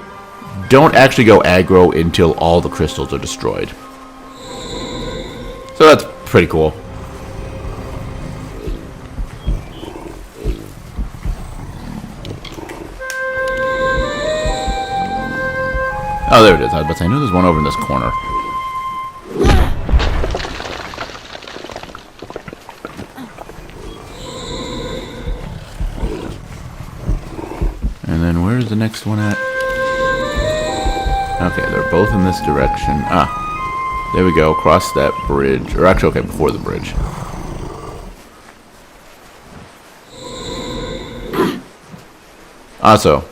don't actually go aggro until all the crystals are destroyed. So that's pretty cool. Oh, there it is. I knew there's one over in this corner. And then where's the next one at? Okay, they're both in this direction. Ah, there we go. Across that bridge. Or actually, okay, before the bridge. Also,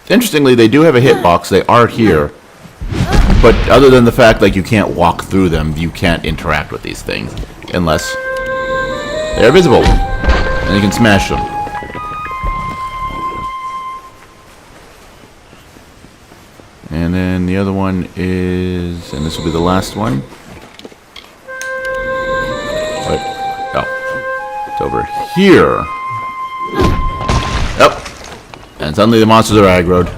interestingly, they do have a hitbox. They are here. But other than the fact like you can't walk through them, you can't interact with these things. Unless they're visible. And you can smash them. And then the other one is, and this will be the last one. But, oh, it's over here. Oh, and suddenly the monsters are aggroed.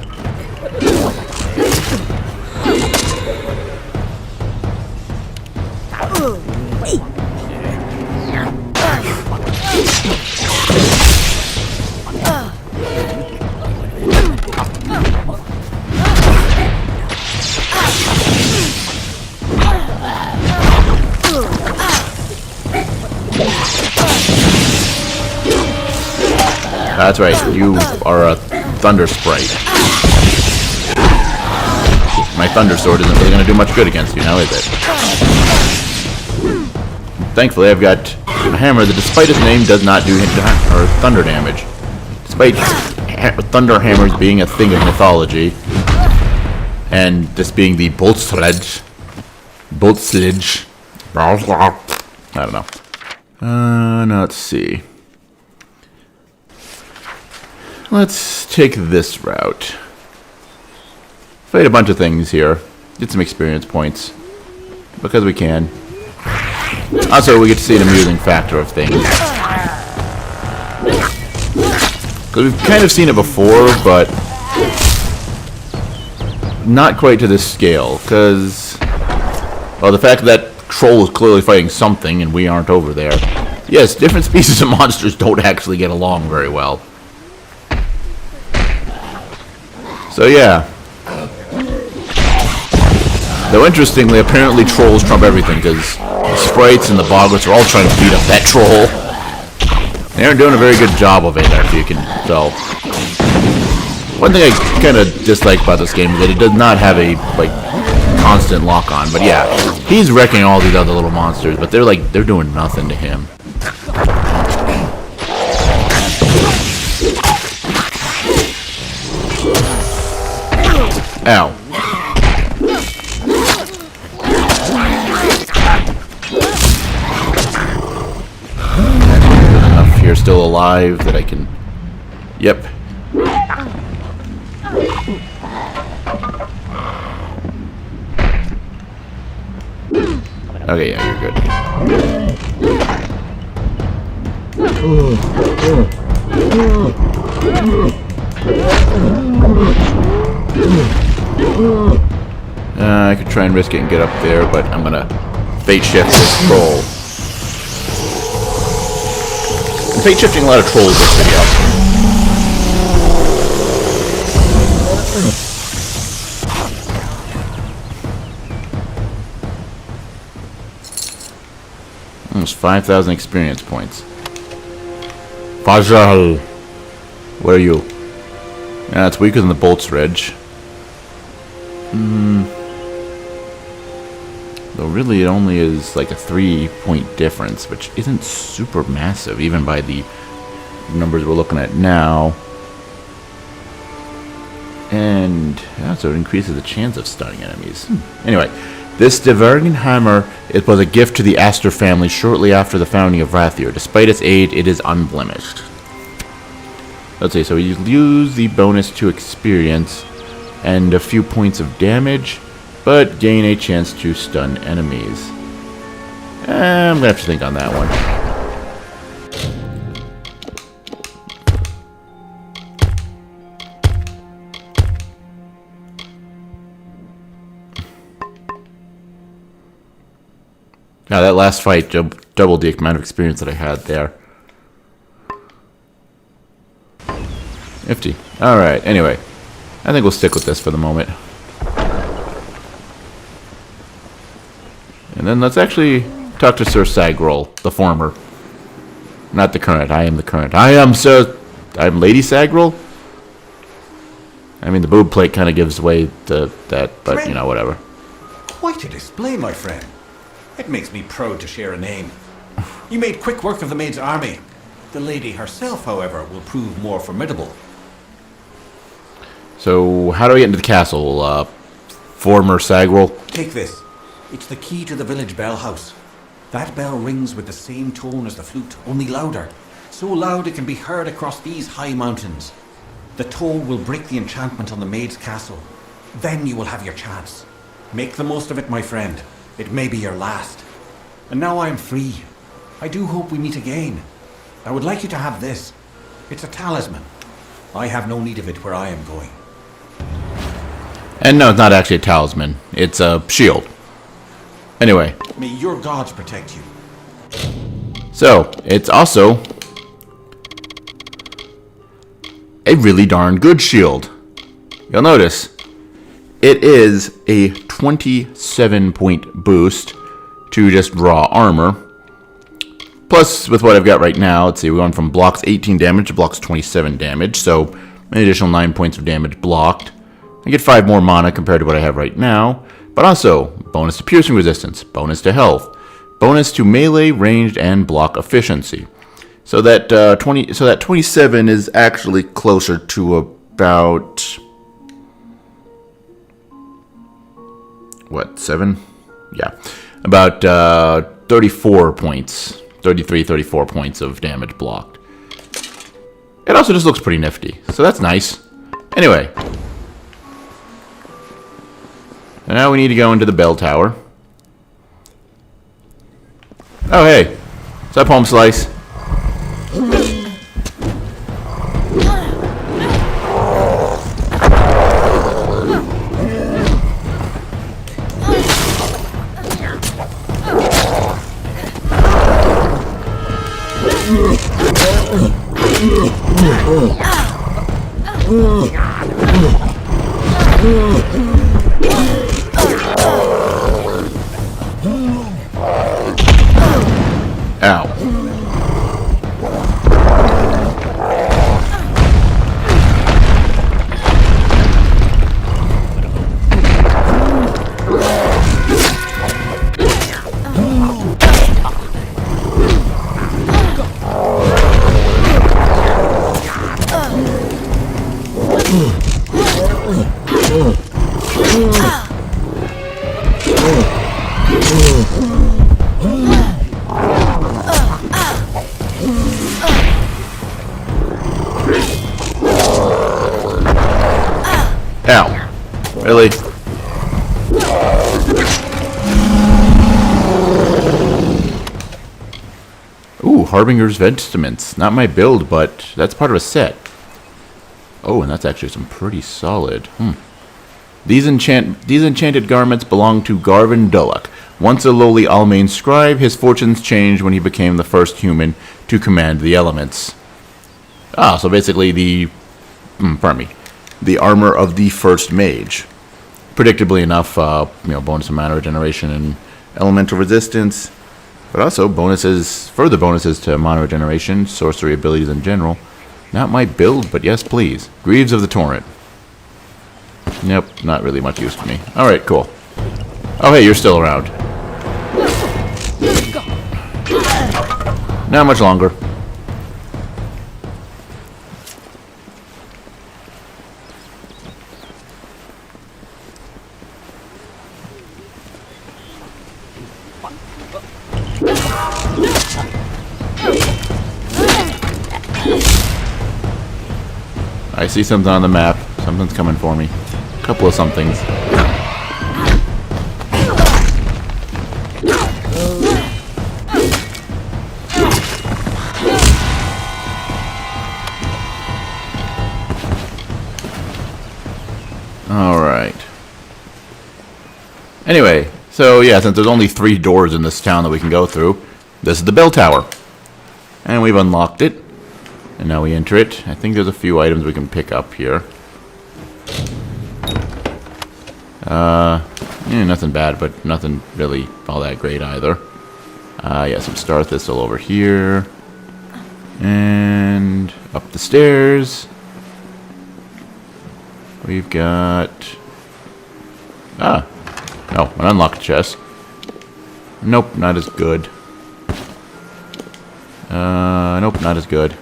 That's right, you are a thunder sprite. My thunder sword isn't really going to do much good against you now, is it? Thankfully, I've got a hammer that, despite its name, does not do thunder damage. Despite thunder hammers being a thing of mythology, and this being the bolt sledge. I don't know. Now let's see. Let's take this route. Fight a bunch of things here. Get some experience points. Because we can. Also, we get to see an amusing factor of things. Because we've kind of seen it before, but not quite to this scale. Because, well, the fact that troll is clearly fighting something and we aren't over there. Yes, different species of monsters don't actually get along very well. So yeah. Though interestingly, apparently trolls trump everything, because the sprites and the boggarts are all trying to beat up that troll. They aren't doing a very good job of it, actually, you can tell. One thing I kind of dislike about this game is that it does not have a, like, constant lock-on. But yeah, he's wrecking all these other little monsters, but they're doing nothing to him. Ow. Good enough here still alive that I can... Yep. Okay, yeah, you're good. I could try and risk it and get up there, but I'm gonna fate shift this troll. I'm fate shifting a lot of trolls this video. Almost 5,000 experience points. Fajal! Where are you? Yeah, it's weaker than the bolts, Reg. Though really it only is like a 3-point difference, which isn't super massive, even by the numbers we're looking at now. And yeah, so it increases the chance of stunning enemies. Anyway, this Defying hammer, it was a gift to the Astor family shortly after the founding of Rathier. Despite its age, it is unblemished. Let's see, so we lose the bonus to experience and a few points of damage, but gain a chance to stun enemies. I'm gonna have to think on that one. Now that last fight doubled the amount of experience that I had there. Nifty. Alright, anyway. I think we'll stick with this for the moment. And then let's actually talk to Sir Sagrol, the former. Not the current. I am the current. I'm Lady Sagrol? I mean, the boob plate kind of gives way to that, but, you know, whatever. Quite a display, my friend. It makes me proud to share a name. You made quick work of the maid's army. The lady herself, however, will prove more formidable. So, how do we get into the castle, former Sagrol? Take this. It's the key to the village bell house. That bell rings with the same tone as the flute, only louder. So loud it can be heard across these high mountains. The toll will break the enchantment on the maid's castle. Then you will have your chance. Make the most of it, my friend. It may be your last. And now I am free. I do hope we meet again. I would like you to have this. It's a talisman. I have no need of it where I am going. And no, it's not actually a talisman. It's a shield. Anyway. May your gods protect you. So, it's also a really darn good shield. You'll notice, it is a 27-point boost to just raw armor. Plus, with what I've got right now, let's see, we're going from blocks 18 damage to blocks 27 damage, so an additional 9 points of damage blocked. I get 5 more mana compared to what I have right now, but also bonus to piercing resistance, bonus to health, bonus to melee, ranged, and block efficiency. So that 27 is actually closer to about what, 7? Yeah, about 34 points, 33, 34 points of damage blocked. It also just looks pretty nifty, so that's nice. Anyway. And now we need to go into the bell tower. Oh, hey. What's up, Home Slice? Ow. Ow. Really? Ooh, Harbinger's Vestments. Not my build, but that's part of a set. Oh, and that's actually some pretty solid. These enchanted garments belong to Garvin Dulloch. Once a lowly Almain scribe, his fortunes changed when he became the first human to command the elements. Ah, so basically the armor of the first mage. Predictably enough, bonus of mana regeneration and elemental resistance, but also further bonuses to mana regeneration, sorcery abilities in general. Not my build, but yes, please. Greaves of the Torrent. Nope, not really much use to me. Alright, cool. Oh, hey, you're still around. Not much longer. I see something on the map. Something's coming for me. A couple of somethings. Alright. Anyway, so yeah, since there's only 3 doors in this town that we can go through, this is the bell tower. And we've unlocked it. And now we enter it. I think there's a few items we can pick up here. Nothing bad, but nothing really all that great either. Yeah, some star thistle over here. And up the stairs. We've got... an unlocked chest. Nope, not as good. Nope, not as good.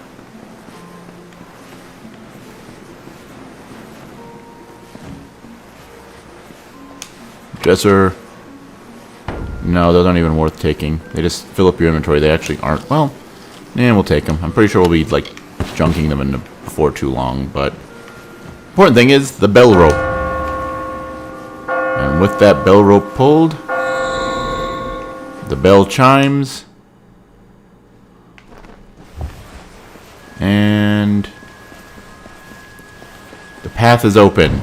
Dresser. No, those aren't even worth taking. They just fill up your inventory. They actually aren't. Well, we'll take them. I'm pretty sure we'll be, like, junking them before too long, but... important thing is the bell rope. And with that bell rope pulled, the bell chimes. And the path is open.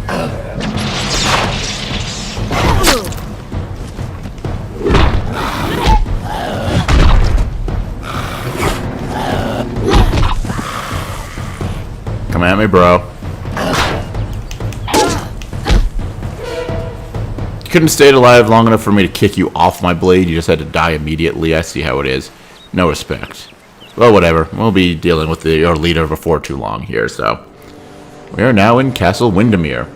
Come at me, bro. You couldn't stayed alive long enough for me to kick you off my blade. You just had to die immediately. I see how it is. No respect. Well, whatever. We'll be dealing with our leader before too long here, so. We are now in Castle Windermere.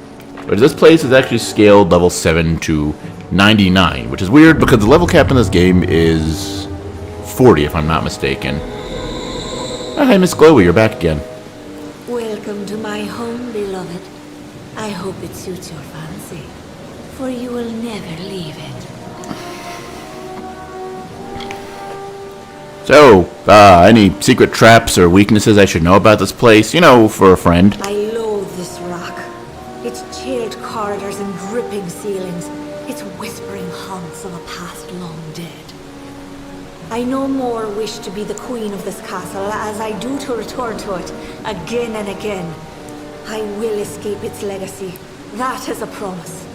But this place is actually scaled level 7 to 99, which is weird because the level cap in this game is 40, if I'm not mistaken. Oh, hi, Miss Glowy. You're back again. Welcome to my home, beloved. I hope it suits your fancy, for you will never leave it. So, any secret traps or weaknesses I should know about this place? You know, for a friend. I loathe this rock. Its chilled corridors and dripping ceilings. Its whispering haunts of a past long dead. I no more wish to be the queen of this castle as I do to return to it again and again. I will escape its legacy. That is a promise.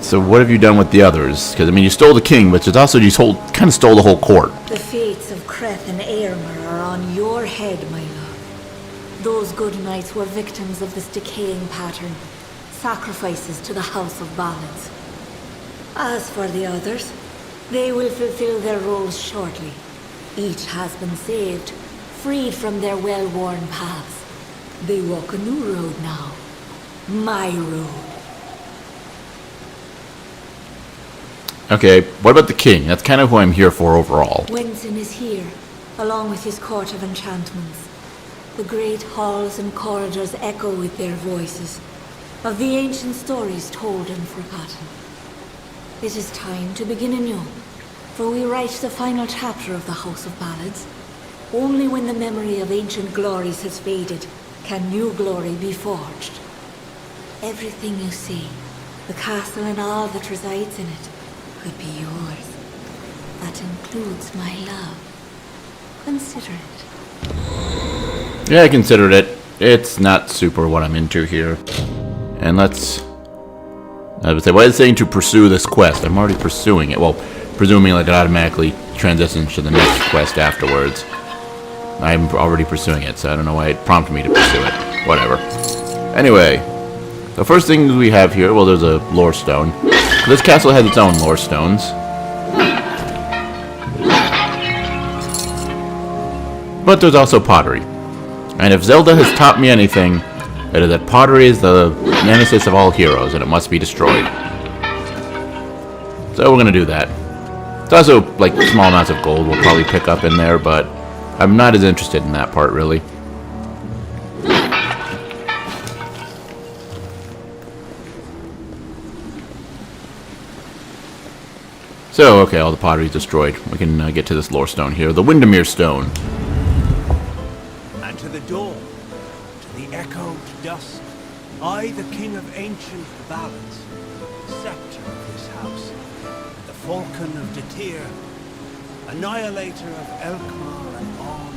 So what have you done with the others? Because, I mean, you stole the king, but you also kind of stole the whole court. The fates of Creth and Aermer are on your head, my love. Those good knights were victims of this decaying pattern. Sacrifices to the House of Ballads. As for the others, they will fulfill their roles shortly. Each has been saved, freed from their well-worn paths. They walk a new road now. My road. Okay, what about the king? That's kind of who I'm here for overall. Wenson is here, along with his court of enchantments. The great halls and corridors echo with their voices, of the ancient stories told and forgotten. It is time to begin anew, for we write the final chapter of the House of Ballads. Only when the memory of ancient glories has faded can new glory be forged. Everything you see, the castle and all that resides in it, could be yours. that includes my love. Consider it. Yeah, I considered it. It's not super what I'm into here. And let's... I would say, why is it saying to pursue this quest? I'm already pursuing it. Well, presuming like it automatically transitions to the next quest afterwards. I'm already pursuing it, so I don't know why it prompted me to pursue it. Whatever. Anyway, the first thing we have here, well, there's a lore stone. This castle has its own lore stones. But there's also pottery. And if Zelda has taught me anything, it is that pottery is the nemesis of all heroes, and it must be destroyed. So we're gonna do that. It's also, like, small amounts of gold we'll probably pick up in there, but I'm not as interested in that part, really. So, okay, all the pottery's destroyed. We can get to this lore stone here, the Windermere Stone. And to the dawn, to the echoed dusk, I, the king of ancient ballads, scepter of this house, the falcon of Detir, annihilator of Elkmar and on,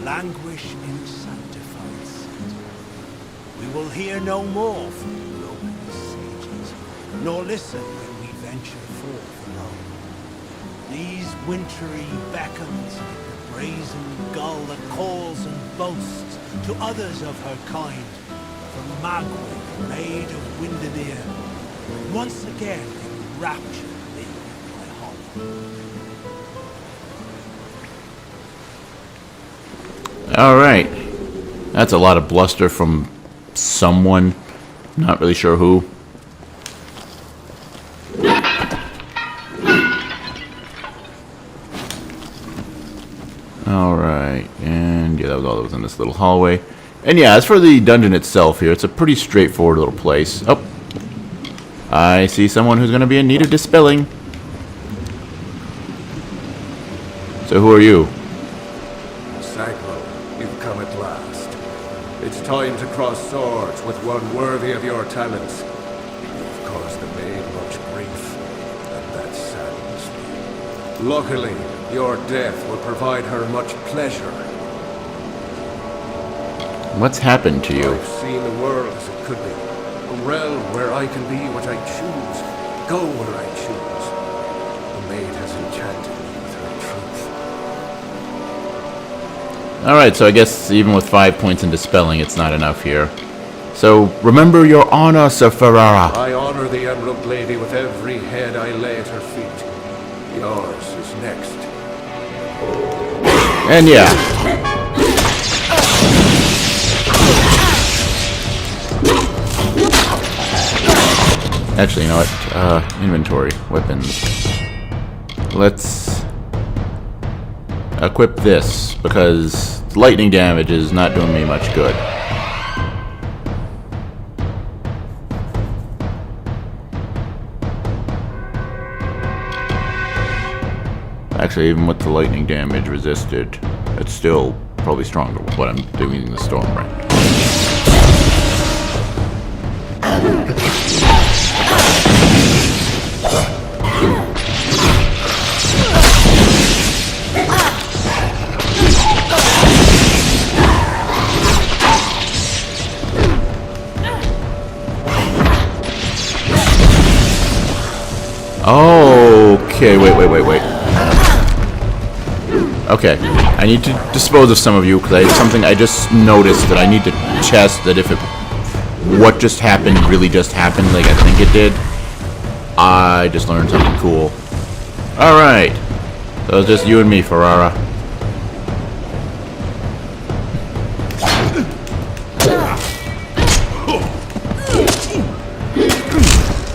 languish in sanctified seat. We will hear no more from Roman sages, nor listen when we venture forth alone. These wintry beckons, the brazen gull that calls and boasts to others of her kind, from Magwin, maid of Windermere, once again enraptured me in my hollow. Alright. That's a lot of bluster from someone. Not really sure who. Alright. And yeah, that was all that was in this little hallway. And yeah, as for the dungeon itself here, it's a pretty straightforward little place. Oh. I see someone who's going to be in need of dispelling. So who are you? You've come at last. It's time to cross swords with one worthy of your talents. You've caused the maid much grief, and that saddens me. Luckily, your death will provide her much pleasure. What's happened to you? I've seen the world as it could be. A realm where I can be what I choose, go where I choose. The maid has enchanted me with her truth. Alright, so I guess even with 5 points in dispelling, it's not enough here. So, remember your honor, Sir Ferrara. I honor the Emerald Lady with every head I lay at her feet. Yours is next. And yeah. Actually, you know what? Inventory. Weapons. Let's equip this, because lightning damage is not doing me much good. Actually, even with the lightning damage resisted, it's still probably stronger with what I'm doing in the storm right. Okay, wait. Okay, I need to dispose of some of you, because it's something I just noticed that I need to test that if it... what just happened really just happened, like I think it did. I just learned something cool. Alright, so it's just you and me, Ferrara.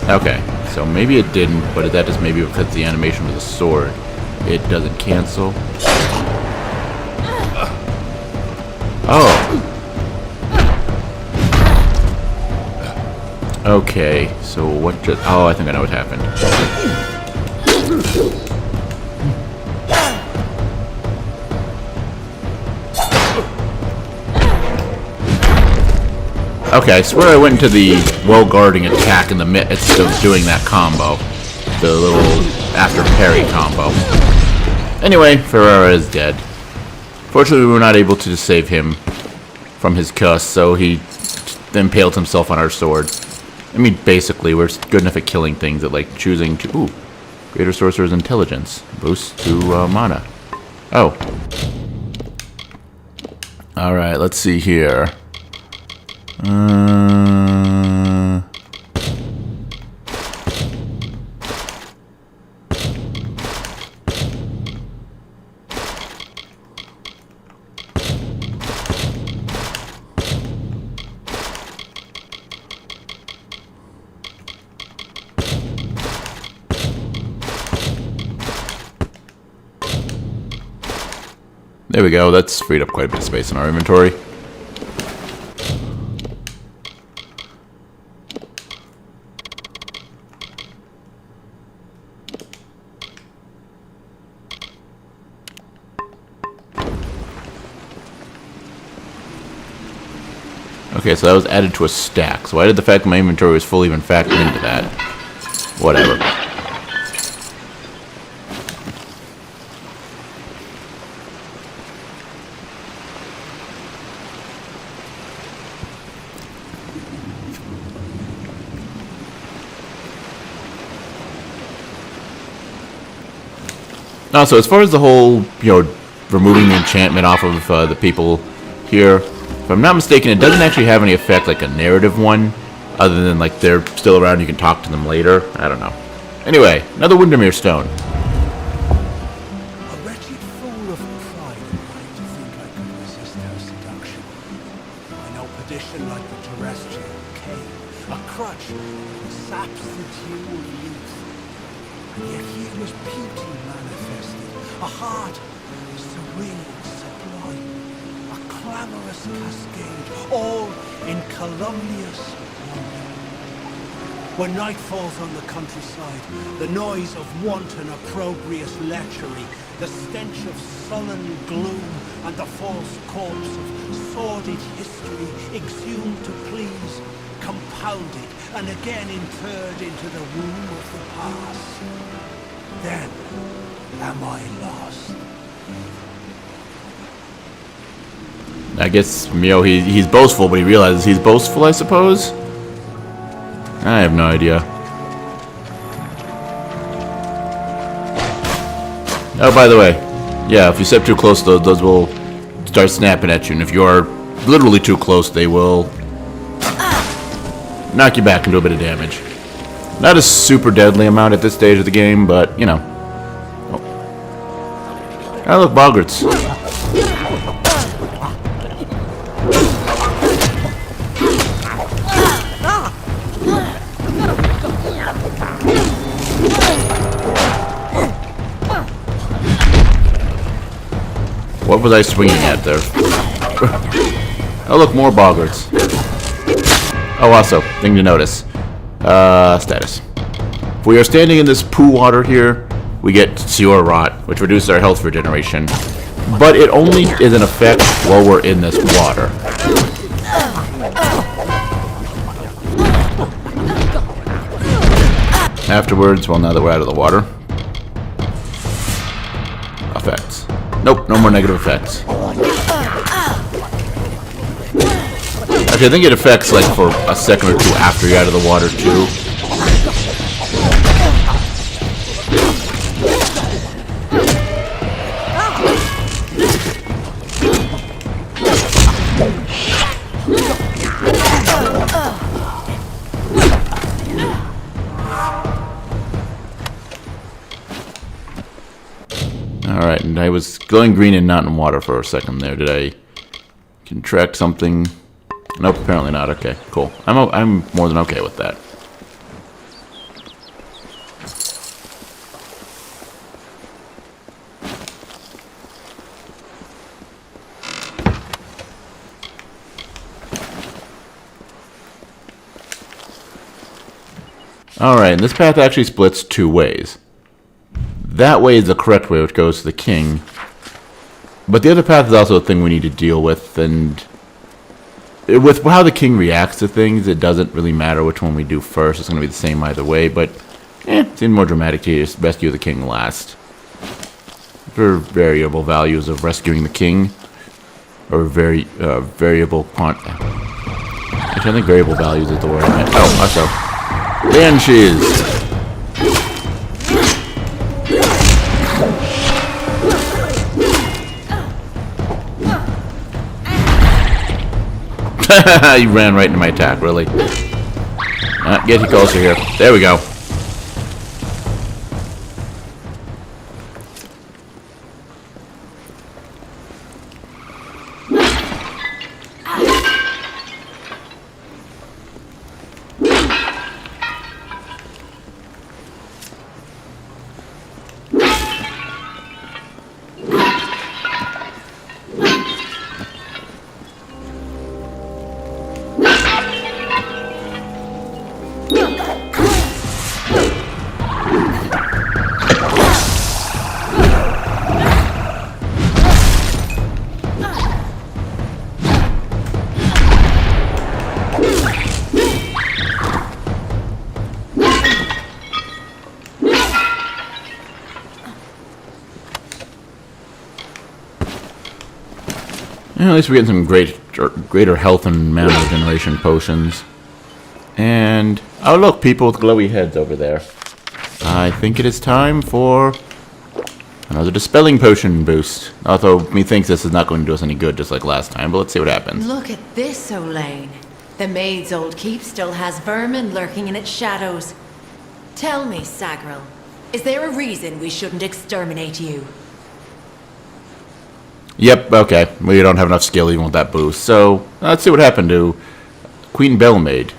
Okay, so maybe it didn't, but that is maybe because the animation with the sword, it doesn't cancel. Oh. Okay, so what just... oh, I think I know what happened. Okay, I swear I went into the well-guarding attack in the midst of doing that combo. the little after parry combo. Anyway, Ferreira is dead. Fortunately, we were not able to save him from his cuss, so he impaled himself on our sword. I mean, basically, we're good enough at killing things that, like, choosing to... Ooh, Greater Sorcerer's Intelligence. Boost to mana. Oh. Alright, let's see here. There we go, that's freed up quite a bit of space in our inventory. Okay, so that was added to a stack. So why did the fact that my inventory was full even factor into that? Whatever. So as far as the whole, removing the enchantment off of the people here, if I'm not mistaken, it doesn't actually have any effect like a narrative one, other than like they're still around, you can talk to them later. I don't know. Anyway, another Windermere stone. A wretched fool of pride am I to think I could resist her seduction. I know perdition like the terrestrial cane, a crutch that saps the dew of youth. And yet here was beauty manifested, a heart serene, sublime, a clamorous cascade, all in calumnious wonder. When night falls on the countryside, the noise of wanton opprobrious lechery, the stench of sullen gloom, and the false corpse of sordid history exhumed to please, compounded and again interred into the womb of the past. Then am I lost. I guess, he's boastful, but he realizes he's boastful, I suppose? I have no idea. Oh, by the way, yeah, if you step too close, those will start snapping at you, and if you are literally too close, they will knock you back and do a bit of damage. Not a super deadly amount at this stage of the game, but, Oh, look, Boggarts. What was I swinging at there? Oh, look, more Boggarts. Oh, also, thing to notice. Status. If we are standing in this poo water here, we get Sewer Rot, which reduces our health regeneration. But it only is in effect while we're in this water. Afterwards, well, now that we're out of the water. Effects. Nope, no more negative effects. Actually, I think it affects like for a second or two after you're out of the water too. Alright, and I was glowing green and not in water for a second there. Did I contract something? Nope, apparently not. Okay, cool. I'm more than okay with that. Alright, and this path actually splits two ways. That way is the correct way, which goes to the king. But the other path is also a thing we need to deal with, and with how the king reacts to things, it doesn't really matter which one we do first. It's going to be the same either way, but Seemed more dramatic to just rescue the king last. For variable values of rescuing the king, or variable Actually, I think variable values is the word I meant. Oh, also, banshees. He ran right into my attack, really. Get you closer here. There we go. At least we're getting some greater health and mana regeneration potions. And, oh look, people with glowy heads over there. I think it is time for another dispelling potion boost. Although, methinks this is not going to do us any good just like last time, but let's see what happens. Look at this, Olaine. The maid's old keep still has vermin lurking in its shadows. Tell me, Sagril, is there a reason we shouldn't exterminate you? Yep, okay. We don't have enough skill even with that boost. So, let's see what happened to Queen Bellmaid,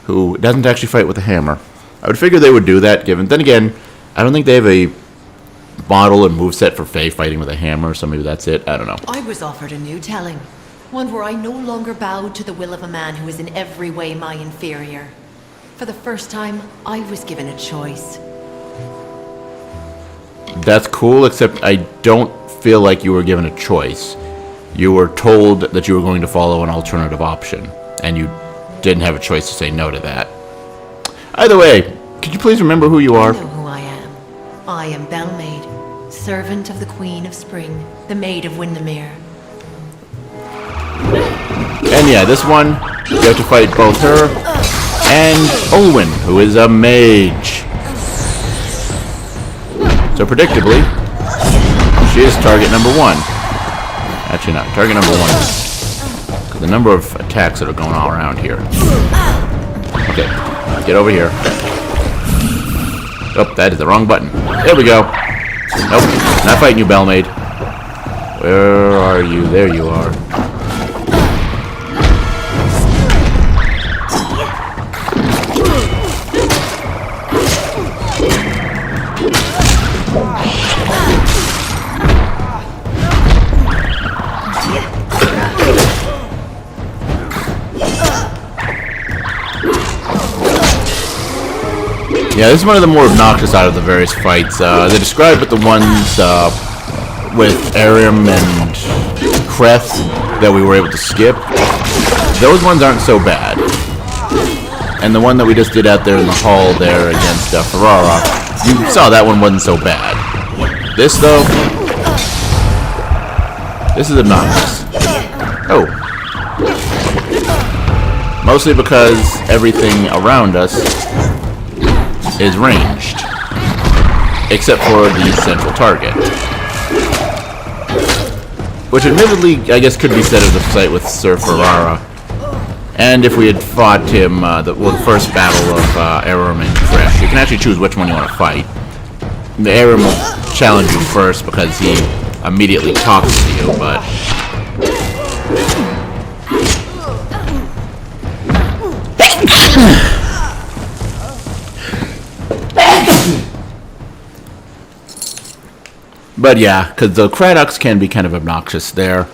who doesn't actually fight with a hammer. I would figure they would do that, given... Then again, I don't think they have a model and moveset for Fae fighting with a hammer, so maybe that's it. I don't know. I was offered a new telling. One where I no longer bowed to the will of a man who is in every way my inferior. For the first time, I was given a choice. That's cool, except I don't feel like you were given a choice. You were told that you were going to follow an alternative option, and you didn't have a choice to say no to that. Either way, could you please remember who you are? I know who I am. I am Bellmaid, servant of the Queen of Spring, the Maid of Windermere. And yeah, this one, you have to fight both her and Olwen, who is a mage. So predictably, she is target number one. Actually not, target number one is the number of attacks that are going all around here. Okay, get over here. Oh, that is the wrong button. There we go. Nope, not fighting you, Bellmaid. Where are you? There you are. Yeah, this is one of the more obnoxious out of the various fights. They described it the ones with Arim and Kreth that we were able to skip. Those ones aren't so bad. And the one that we just did out there in the hall there against Ferrara, you saw that one wasn't so bad. This, though, this is obnoxious. Oh. Mostly because everything around us is ranged, except for the central target, which admittedly I guess could be said of the fight with Sir Ferrara. And if we had fought him the first battle of Aram and Thresh, you can actually choose which one you want to fight. The Aram will challenge you first because he immediately talks to you, but But yeah, because the Cradox can be kind of obnoxious there.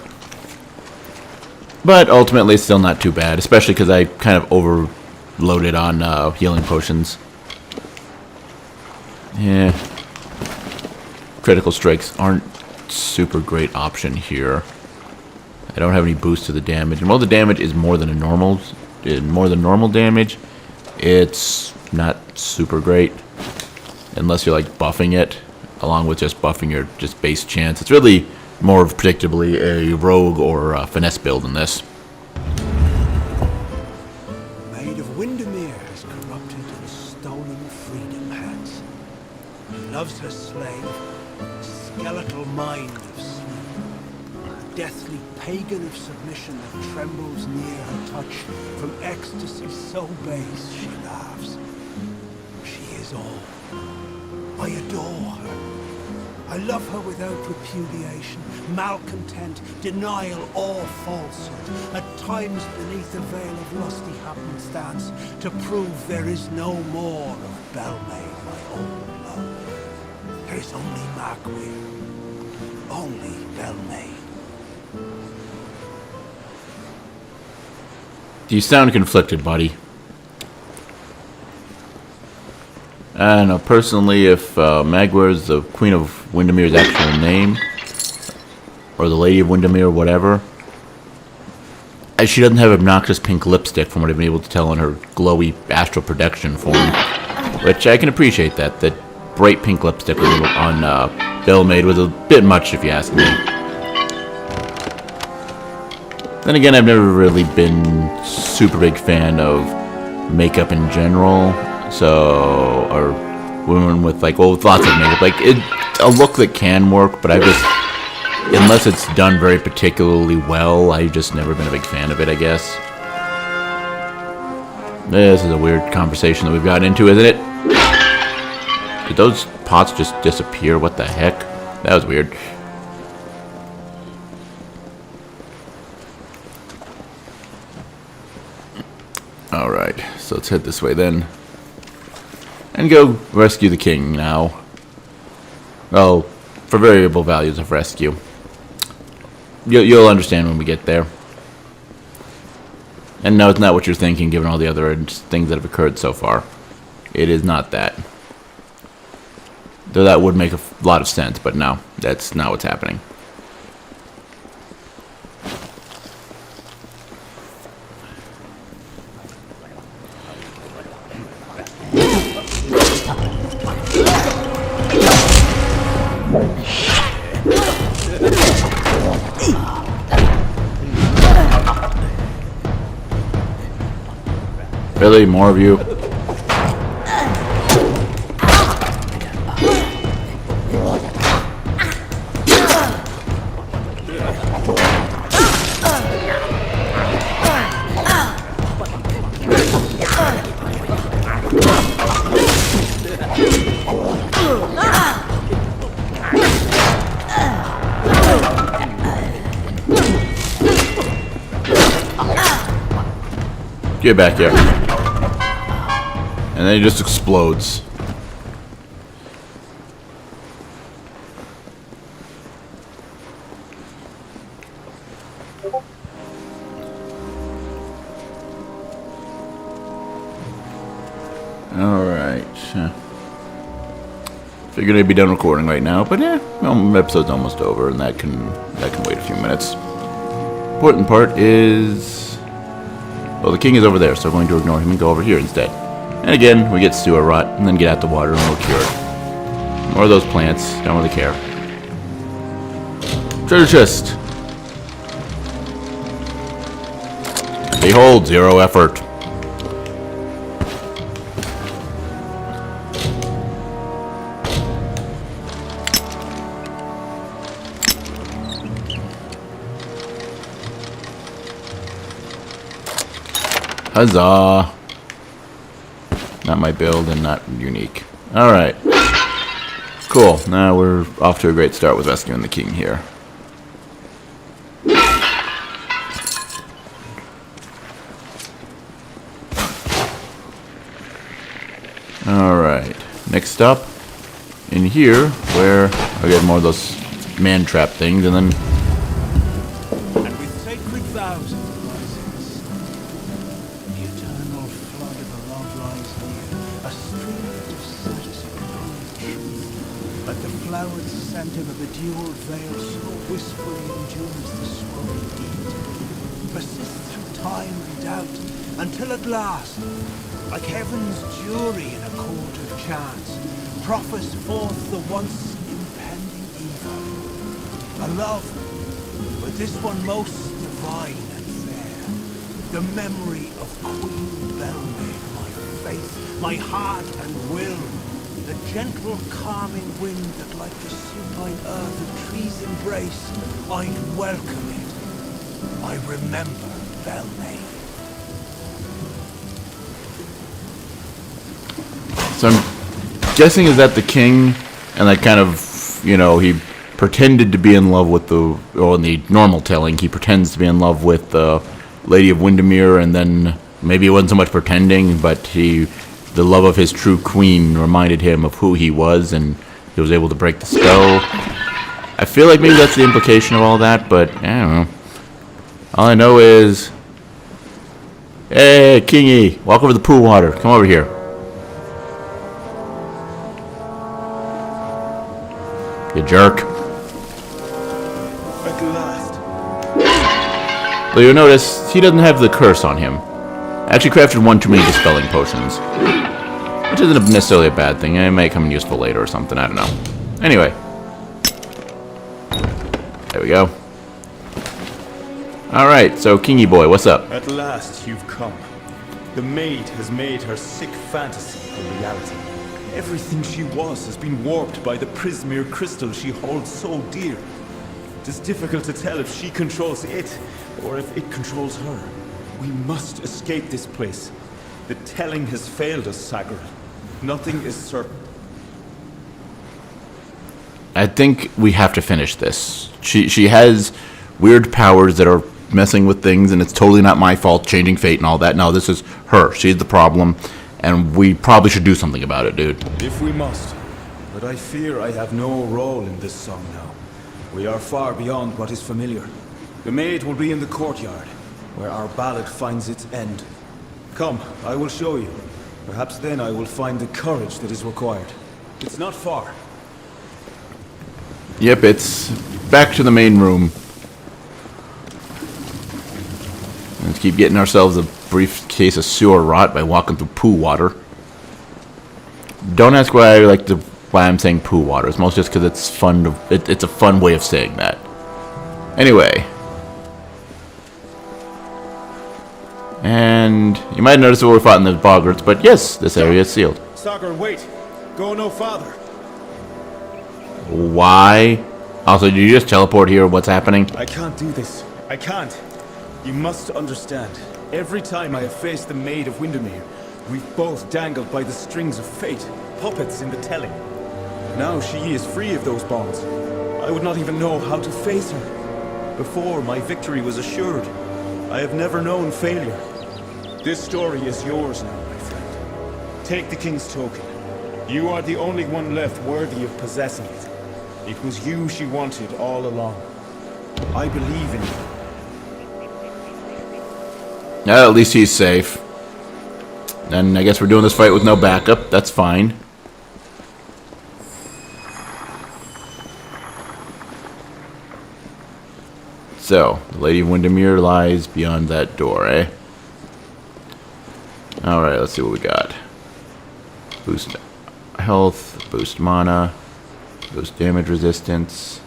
But ultimately, it's still not too bad, especially because I kind of overloaded on healing potions. Yeah. Critical strikes aren't super great option here. I don't have any boost to the damage. And while the damage is more than normal damage, it's not super great. Unless you're like buffing it, along with just buffing your just base chance. It's really more of predictably a rogue or a finesse build in this. Maid of Windermere has corrupted and stolen freedom has. She loves her slave, a skeletal mind of sleep. A deathly pagan of submission that trembles near her touch. From ecstasy so base she laughs. She is all. I adore her. I love her without repudiation, malcontent, denial, or falsehood. At times beneath a veil of lusty happenstance, to prove there is no more of Belmaid, my old love. There is only Magwir, only Belmaid. You sound conflicted, buddy. I don't know, personally, if Magwir is the Queen of Windermere's actual name, or the Lady of Windermere, whatever, she doesn't have obnoxious pink lipstick from what I've been able to tell in her glowy astral projection form, which I can appreciate that. That bright pink lipstick on Belmaid was a bit much, if you ask me. Then again, I've never really been super big fan of makeup in general. So, or women with like, well, with lots of makeup, like a look that can work, but I just, unless it's done very particularly well, I've just never been a big fan of it, I guess. This is a weird conversation that we've gotten into, isn't it? Did those pots just disappear? What the heck? That was weird. Alright, so let's head this way then. And go rescue the king now. Well, for variable values of rescue. You'll understand when we get there. And no, it's not what you're thinking, given all the other things that have occurred so far. It is not that. Though that would make a lot of sense, but no, that's not what's happening. Really? More of you? Get back here. And then he just explodes. Alright. Figured I'd be done recording right now, but yeah, well, episode's almost over, and that can wait a few minutes. Important part is, well, the king is over there, so I'm going to ignore him and go over here instead. And again, we get sewer rot, and then get out the water, and we'll cure it. More of those plants, don't really care. Treasure chest. Behold, 0 effort. Huzzah! Not my build and not unique. Alright. Cool. Now we're off to a great start with rescuing the king here. Alright. Next up, in here, where I get more of those man trap things, and then And with sacred vows and blessings, the eternal flood of the love lies near, a stream of satisfying truth, like the flowered scent of a bedewed veil, so wistfully endures the swollen heat, persists through time and doubt, until at last, like heaven's jury in a court of chance, proffers forth the once impending evil. A love, but this one most divine and fair. The memory of Queen Belmaid, my faith, my heart and will. The gentle, calming wind that like the supine earth of trees embrace, I'd welcome it. I remember Belmaid. So I'm guessing is that the king, and like kind of, you know, he pretended to be in love with the, or in the normal telling, he pretends to be in love with the Lady of Windermere, and then maybe it wasn't so much pretending, but the love of his true queen reminded him of who he was, and he was able to break the spell. I feel like maybe that's the implication of all that, but I don't know. All I know is, hey, Kingy, walk over the pool water. Come over here. You jerk. At last. Though you'll notice, he doesn't have the curse on him. I actually crafted one too many dispelling potions. Which isn't necessarily a bad thing. It may come in useful later or something, I don't know. Anyway. There we go. Alright, so Kingy boy, what's up? At last you've come. The maid has made her sick fantasy a reality. Everything she was has been warped by the Prismere crystal she holds so dear. It is difficult to tell if she controls it, or if it controls her. We must escape this place. The telling has failed us, Sagara. Nothing is certain. I think we have to finish this. She has weird powers that are messing with things, and it's totally not my fault, changing fate and all that. No, this is her. She's the problem, and we probably should do something about it, dude. If we must. But I fear I have no role in this song now. We are far beyond what is familiar. The maid will be in the courtyard, where our ballad finds its end. Come, I will show you. Perhaps then I will find the courage that is required. It's not far. Yep, it's back to the main room. Let's keep getting ourselves a brief case of sewer rot by walking through poo water. Don't ask why I'm saying poo water. It's mostly just because it's fun to, it's a fun way of saying that. Anyway. And you might notice where we fought in the boggarts, but yes, this area is sealed. Sagara, wait! Go no farther! Why? Also, did you just teleport here? What's happening? I can't do this. I can't. You must understand. Every time I have faced the Maid of Windermere, we've both dangled by the strings of fate, puppets in the telling. Now she is free of those bonds. I would not even know how to face her. Before, my victory was assured. I have never known failure. This story is yours now, my friend. Take the king's token. You are the only one left worthy of possessing it. It was you she wanted all along. I believe in you. At least he's safe. And I guess we're doing this fight with no backup. That's fine. So, the Lady of Windermere lies beyond that door, eh? Alright, let's see what we got. Boost health, boost mana, boost damage resistance,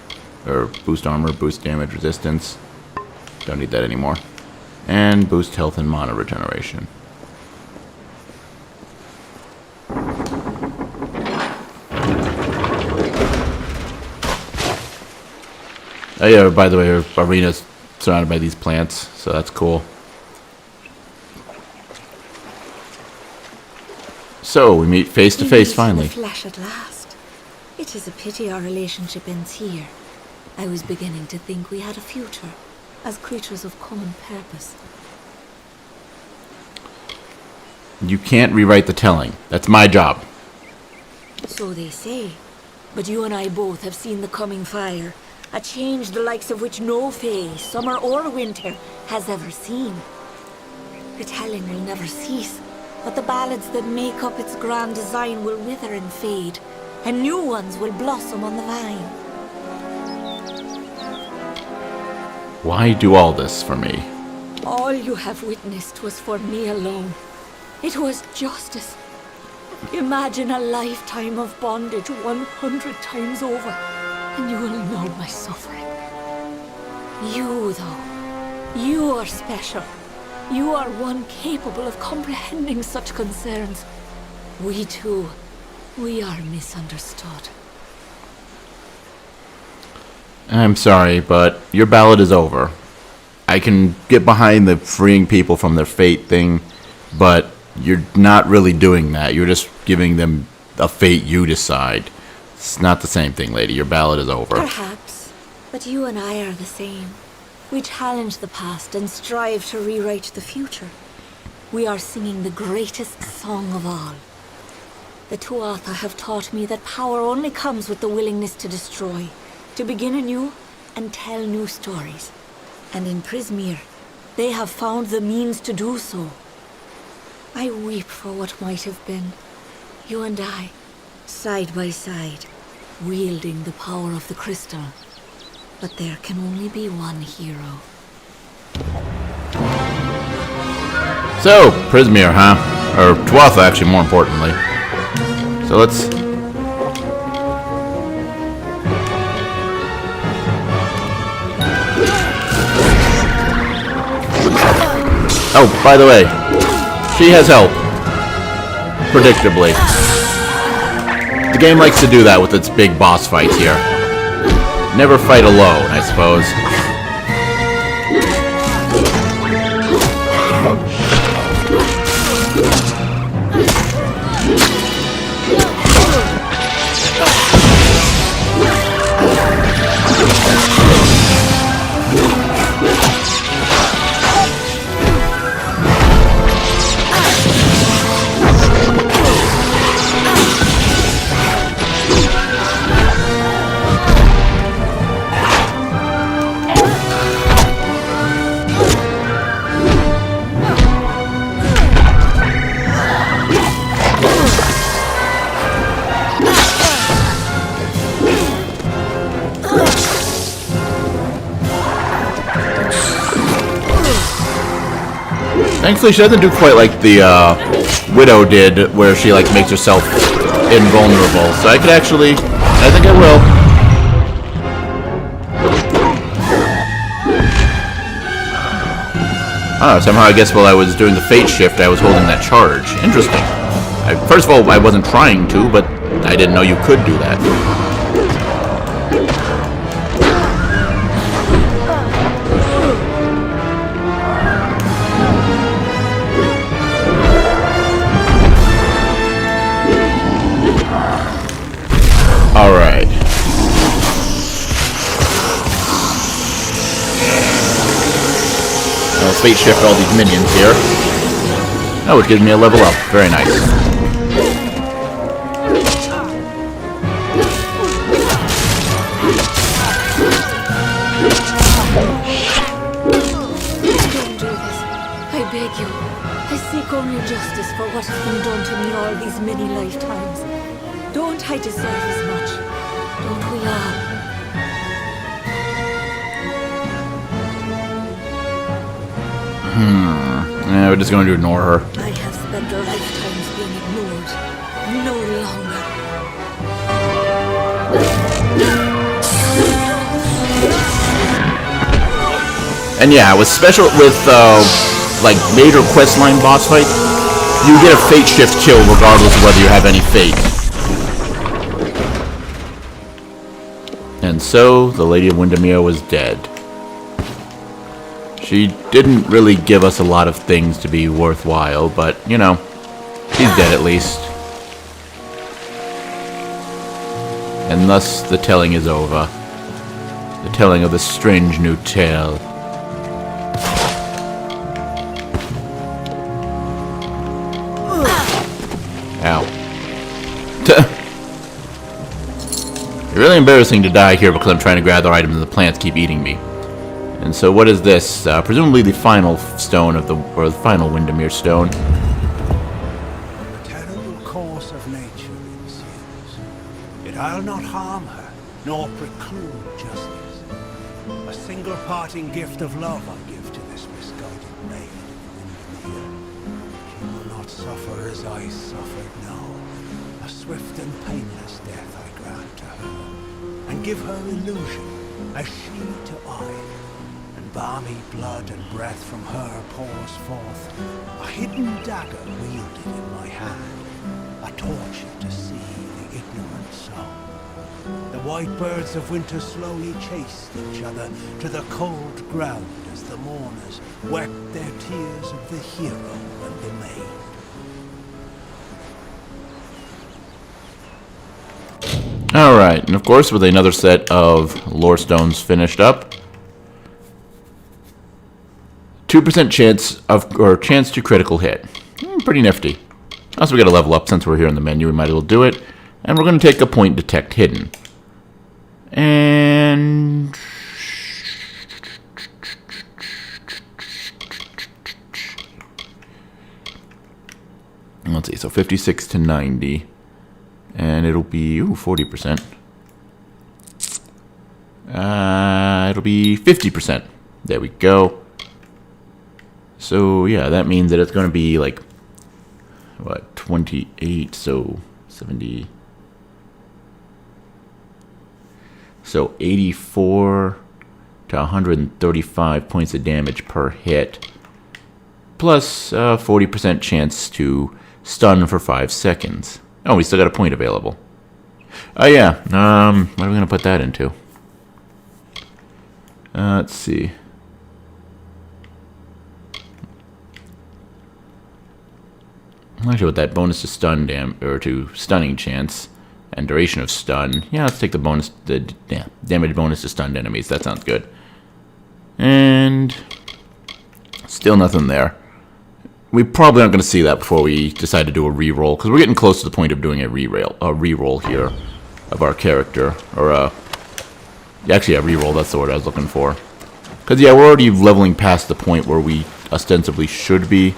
or boost armor, boost damage resistance. Don't need that anymore. And boost health and mana regeneration. Oh yeah, by the way, our arena's surrounded by these plants, so that's cool. So, we meet face to face finally. The flesh at last. It is a pity our relationship ends here. I was beginning to think we had a future, as creatures of common purpose. You can't rewrite the telling. That's my job. So they say. But you and I both have seen the coming fire. A change the likes of which no fae, summer or winter, has ever seen. The telling will never cease, but the ballads that make up its grand design will wither and fade, and new ones will blossom on the vine. Why do all this for me? All you have witnessed was for me alone. It was justice. Imagine a lifetime of bondage 100 times over, and you will know my suffering. You, though, you are special. You are one capable of comprehending such concerns. We too, we are misunderstood. I'm sorry, but your ballad is over. I can get behind the freeing people from their fate thing, but you're not really doing that. You're just giving them a fate you decide. It's not the same thing, lady. Your ballad is over. Perhaps, but you and I are the same. We challenge the past and strive to rewrite the future. We are singing the greatest song of all. The Tuatha have taught me that power only comes with the willingness to destroy, to begin anew and tell new stories. And in Prismeer, they have found the means to do so. I weep for what might have been. You and I, side by side, wielding the power of the crystal. But there can only be one hero. So, Prismeer, huh? Or Tuatha, actually, more importantly. So let's... Oh, by the way, she has help. Predictably. The game likes to do that with its big boss fights here. Never fight alone, I suppose. Thankfully, she doesn't do quite like the Widow did, where she like makes herself invulnerable. So I could actually, I think I will. Oh, somehow I guess while I was doing the fate shift, I was holding that charge. Interesting. First of all, I wasn't trying to, but I didn't know you could do that. Alright. I'll fate shift all these minions here. Oh, it gives me a level up. Very nice. Don't do this. I beg you. I seek only justice for what has been done to me all these many lifetimes. Don't I deserve as much? Don't we all? Yeah, we're just going to ignore her. I have spent lifetimes being ignored. No longer. And yeah, with like major questline boss fight, you get a fate shift kill regardless of whether you have any fate. And so, the Lady of Windermere was dead. She didn't really give us a lot of things to be worthwhile, but, you know, she's dead at least. And thus, the telling is over. The telling of this strange new tale. Ow. It's really embarrassing to die here because I'm trying to grab the items and the plants keep eating me. And so what is this? Presumably the final stone of or the final Windermere stone. A terrible course of nature ensues. Yet I'll not harm her, nor preclude justice. A single parting gift of love I give to this misguided maid of Windermere. She will not suffer as I suffered now. A swift and painless death I grant to her, and give her illusion, as she to I. And balmy blood and breath from her pours forth, a hidden dagger wielded in my hand, a torch to see the ignorant soul. The white birds of winter slowly chased each other to the cold ground as the mourners wept their tears of the hero and the maid. Alright, and of course with another set of lore stones finished up. 2% chance of, or chance to critical hit. Pretty nifty. Also we gotta level up since we're here in the menu, we might as well do it. And we're gonna take a point detect hidden. And let's see, so 56 to 90. And it'll be, 40%. It'll be 50%. There we go. So, yeah, that means that it's going to be like, what, 28, so 70. So, 84 to 135 points of damage per hit. Plus 40% chance to stun for 5 seconds. Oh, we still got a point available. Oh, yeah. What are we going to put that into? Let's see. Actually, with that bonus to stun or to stunning chance and duration of stun, yeah, let's take the bonus, damage bonus to stunned enemies. That sounds good. And still nothing there. We probably aren't going to see that before we decide to do a reroll, because we're getting close to the point of doing a reroll here of our character, or actually a reroll. That's the word I was looking for. Because yeah, we're already leveling past the point where we ostensibly should be.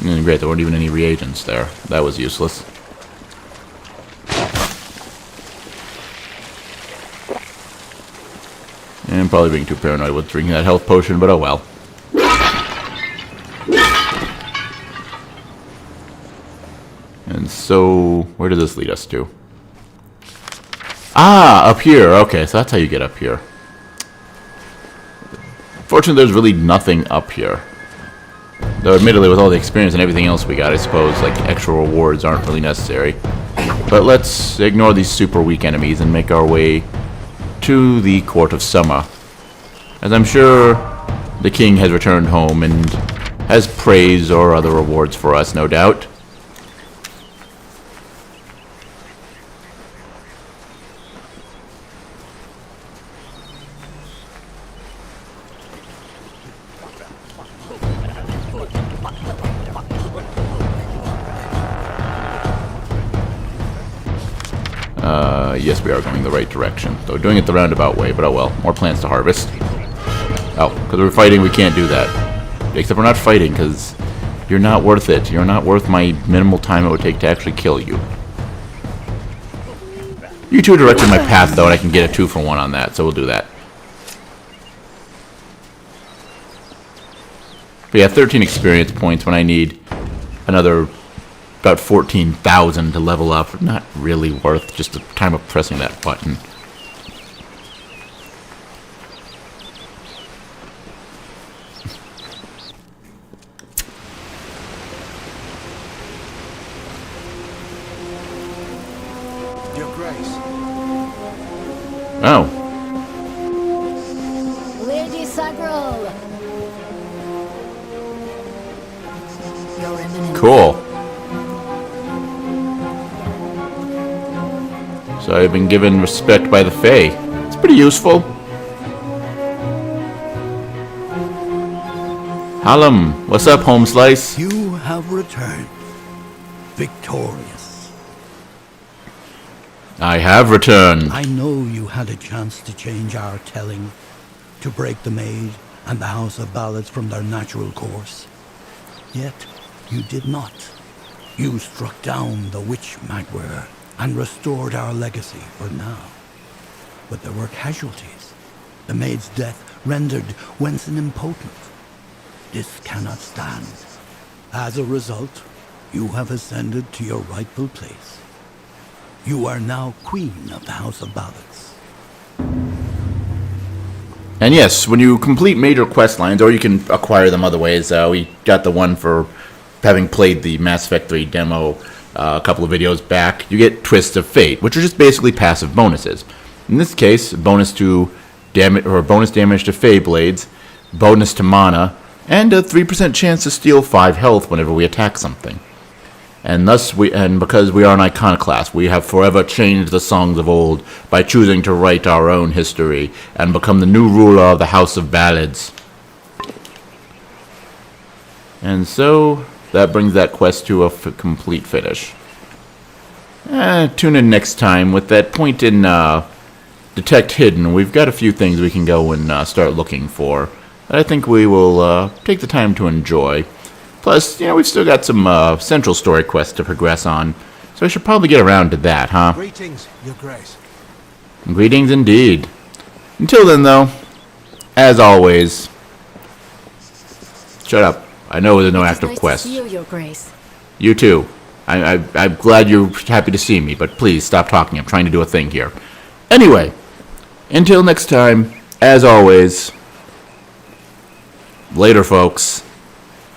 And great, there weren't even any reagents there. That was useless. And probably being too paranoid with drinking that health potion, but oh well. And so, where does this lead us to? Ah, up here. Okay, so that's how you get up here. Fortunately, there's really nothing up here. Though, admittedly, with all the experience and everything else we got, I suppose, like, extra rewards aren't really necessary. But let's ignore these super weak enemies and make our way to the Court of Summer. As I'm sure the king has returned home and has praise or other rewards for us, no doubt. Yes, we are going the right direction. Though doing it the roundabout way, but oh well. More plants to harvest. Oh, because we're fighting, we can't do that. Except we're not fighting, because you're not worth it. You're not worth my minimal time it would take to actually kill you. You two directed my path, though, and I can get a 2-for-1 on that, so we'll do that. But yeah, 13 experience points when I need another about 14,000 to level up. Not really worth just the time of pressing that button. Your Grace. Oh. Lady Sagril! Your Eminence. Cool. So I've been given respect by the Fae. It's pretty useful. Hallam, what's up, home slice? You have returned, victorious. I have returned. I know you had a chance to change our telling, to break the Maid and the House of Ballads from their natural course. Yet, you did not. You struck down the witch Magwer and restored our legacy for now. but there were casualties. The maid's death rendered Wenson impotent. This cannot stand. As a result, you have ascended to your rightful place. You are now queen of the House of Ballots. And yes, when you complete major quest lines, or you can acquire them other ways, we got the one for having played the Mass Effect 3 demo a couple of videos back, you get Twists of Fate, which are just basically passive bonuses. In this case, bonus to damage or bonus damage to Fey Blades, bonus to mana, and a 3% chance to steal 5 health whenever we attack something. And thus because we are an iconoclast, we have forever changed the songs of old by choosing to write our own history and become the new ruler of the House of Ballads. And so that brings that quest to a complete finish. Tune in next time with that point in Detect Hidden. We've got a few things we can go and start looking for that I think we will take the time to enjoy. Plus, we've still got some central story quests to progress on, so I should probably get around to that, huh? Greetings, Your Grace. Greetings indeed. Until then, though, as always, shut up. I know there's no active quest. Nice to see you, Your Grace. You too. I'm glad you're happy to see me, but please stop talking. I'm trying to do a thing here. Anyway, until next time, as always, later, folks.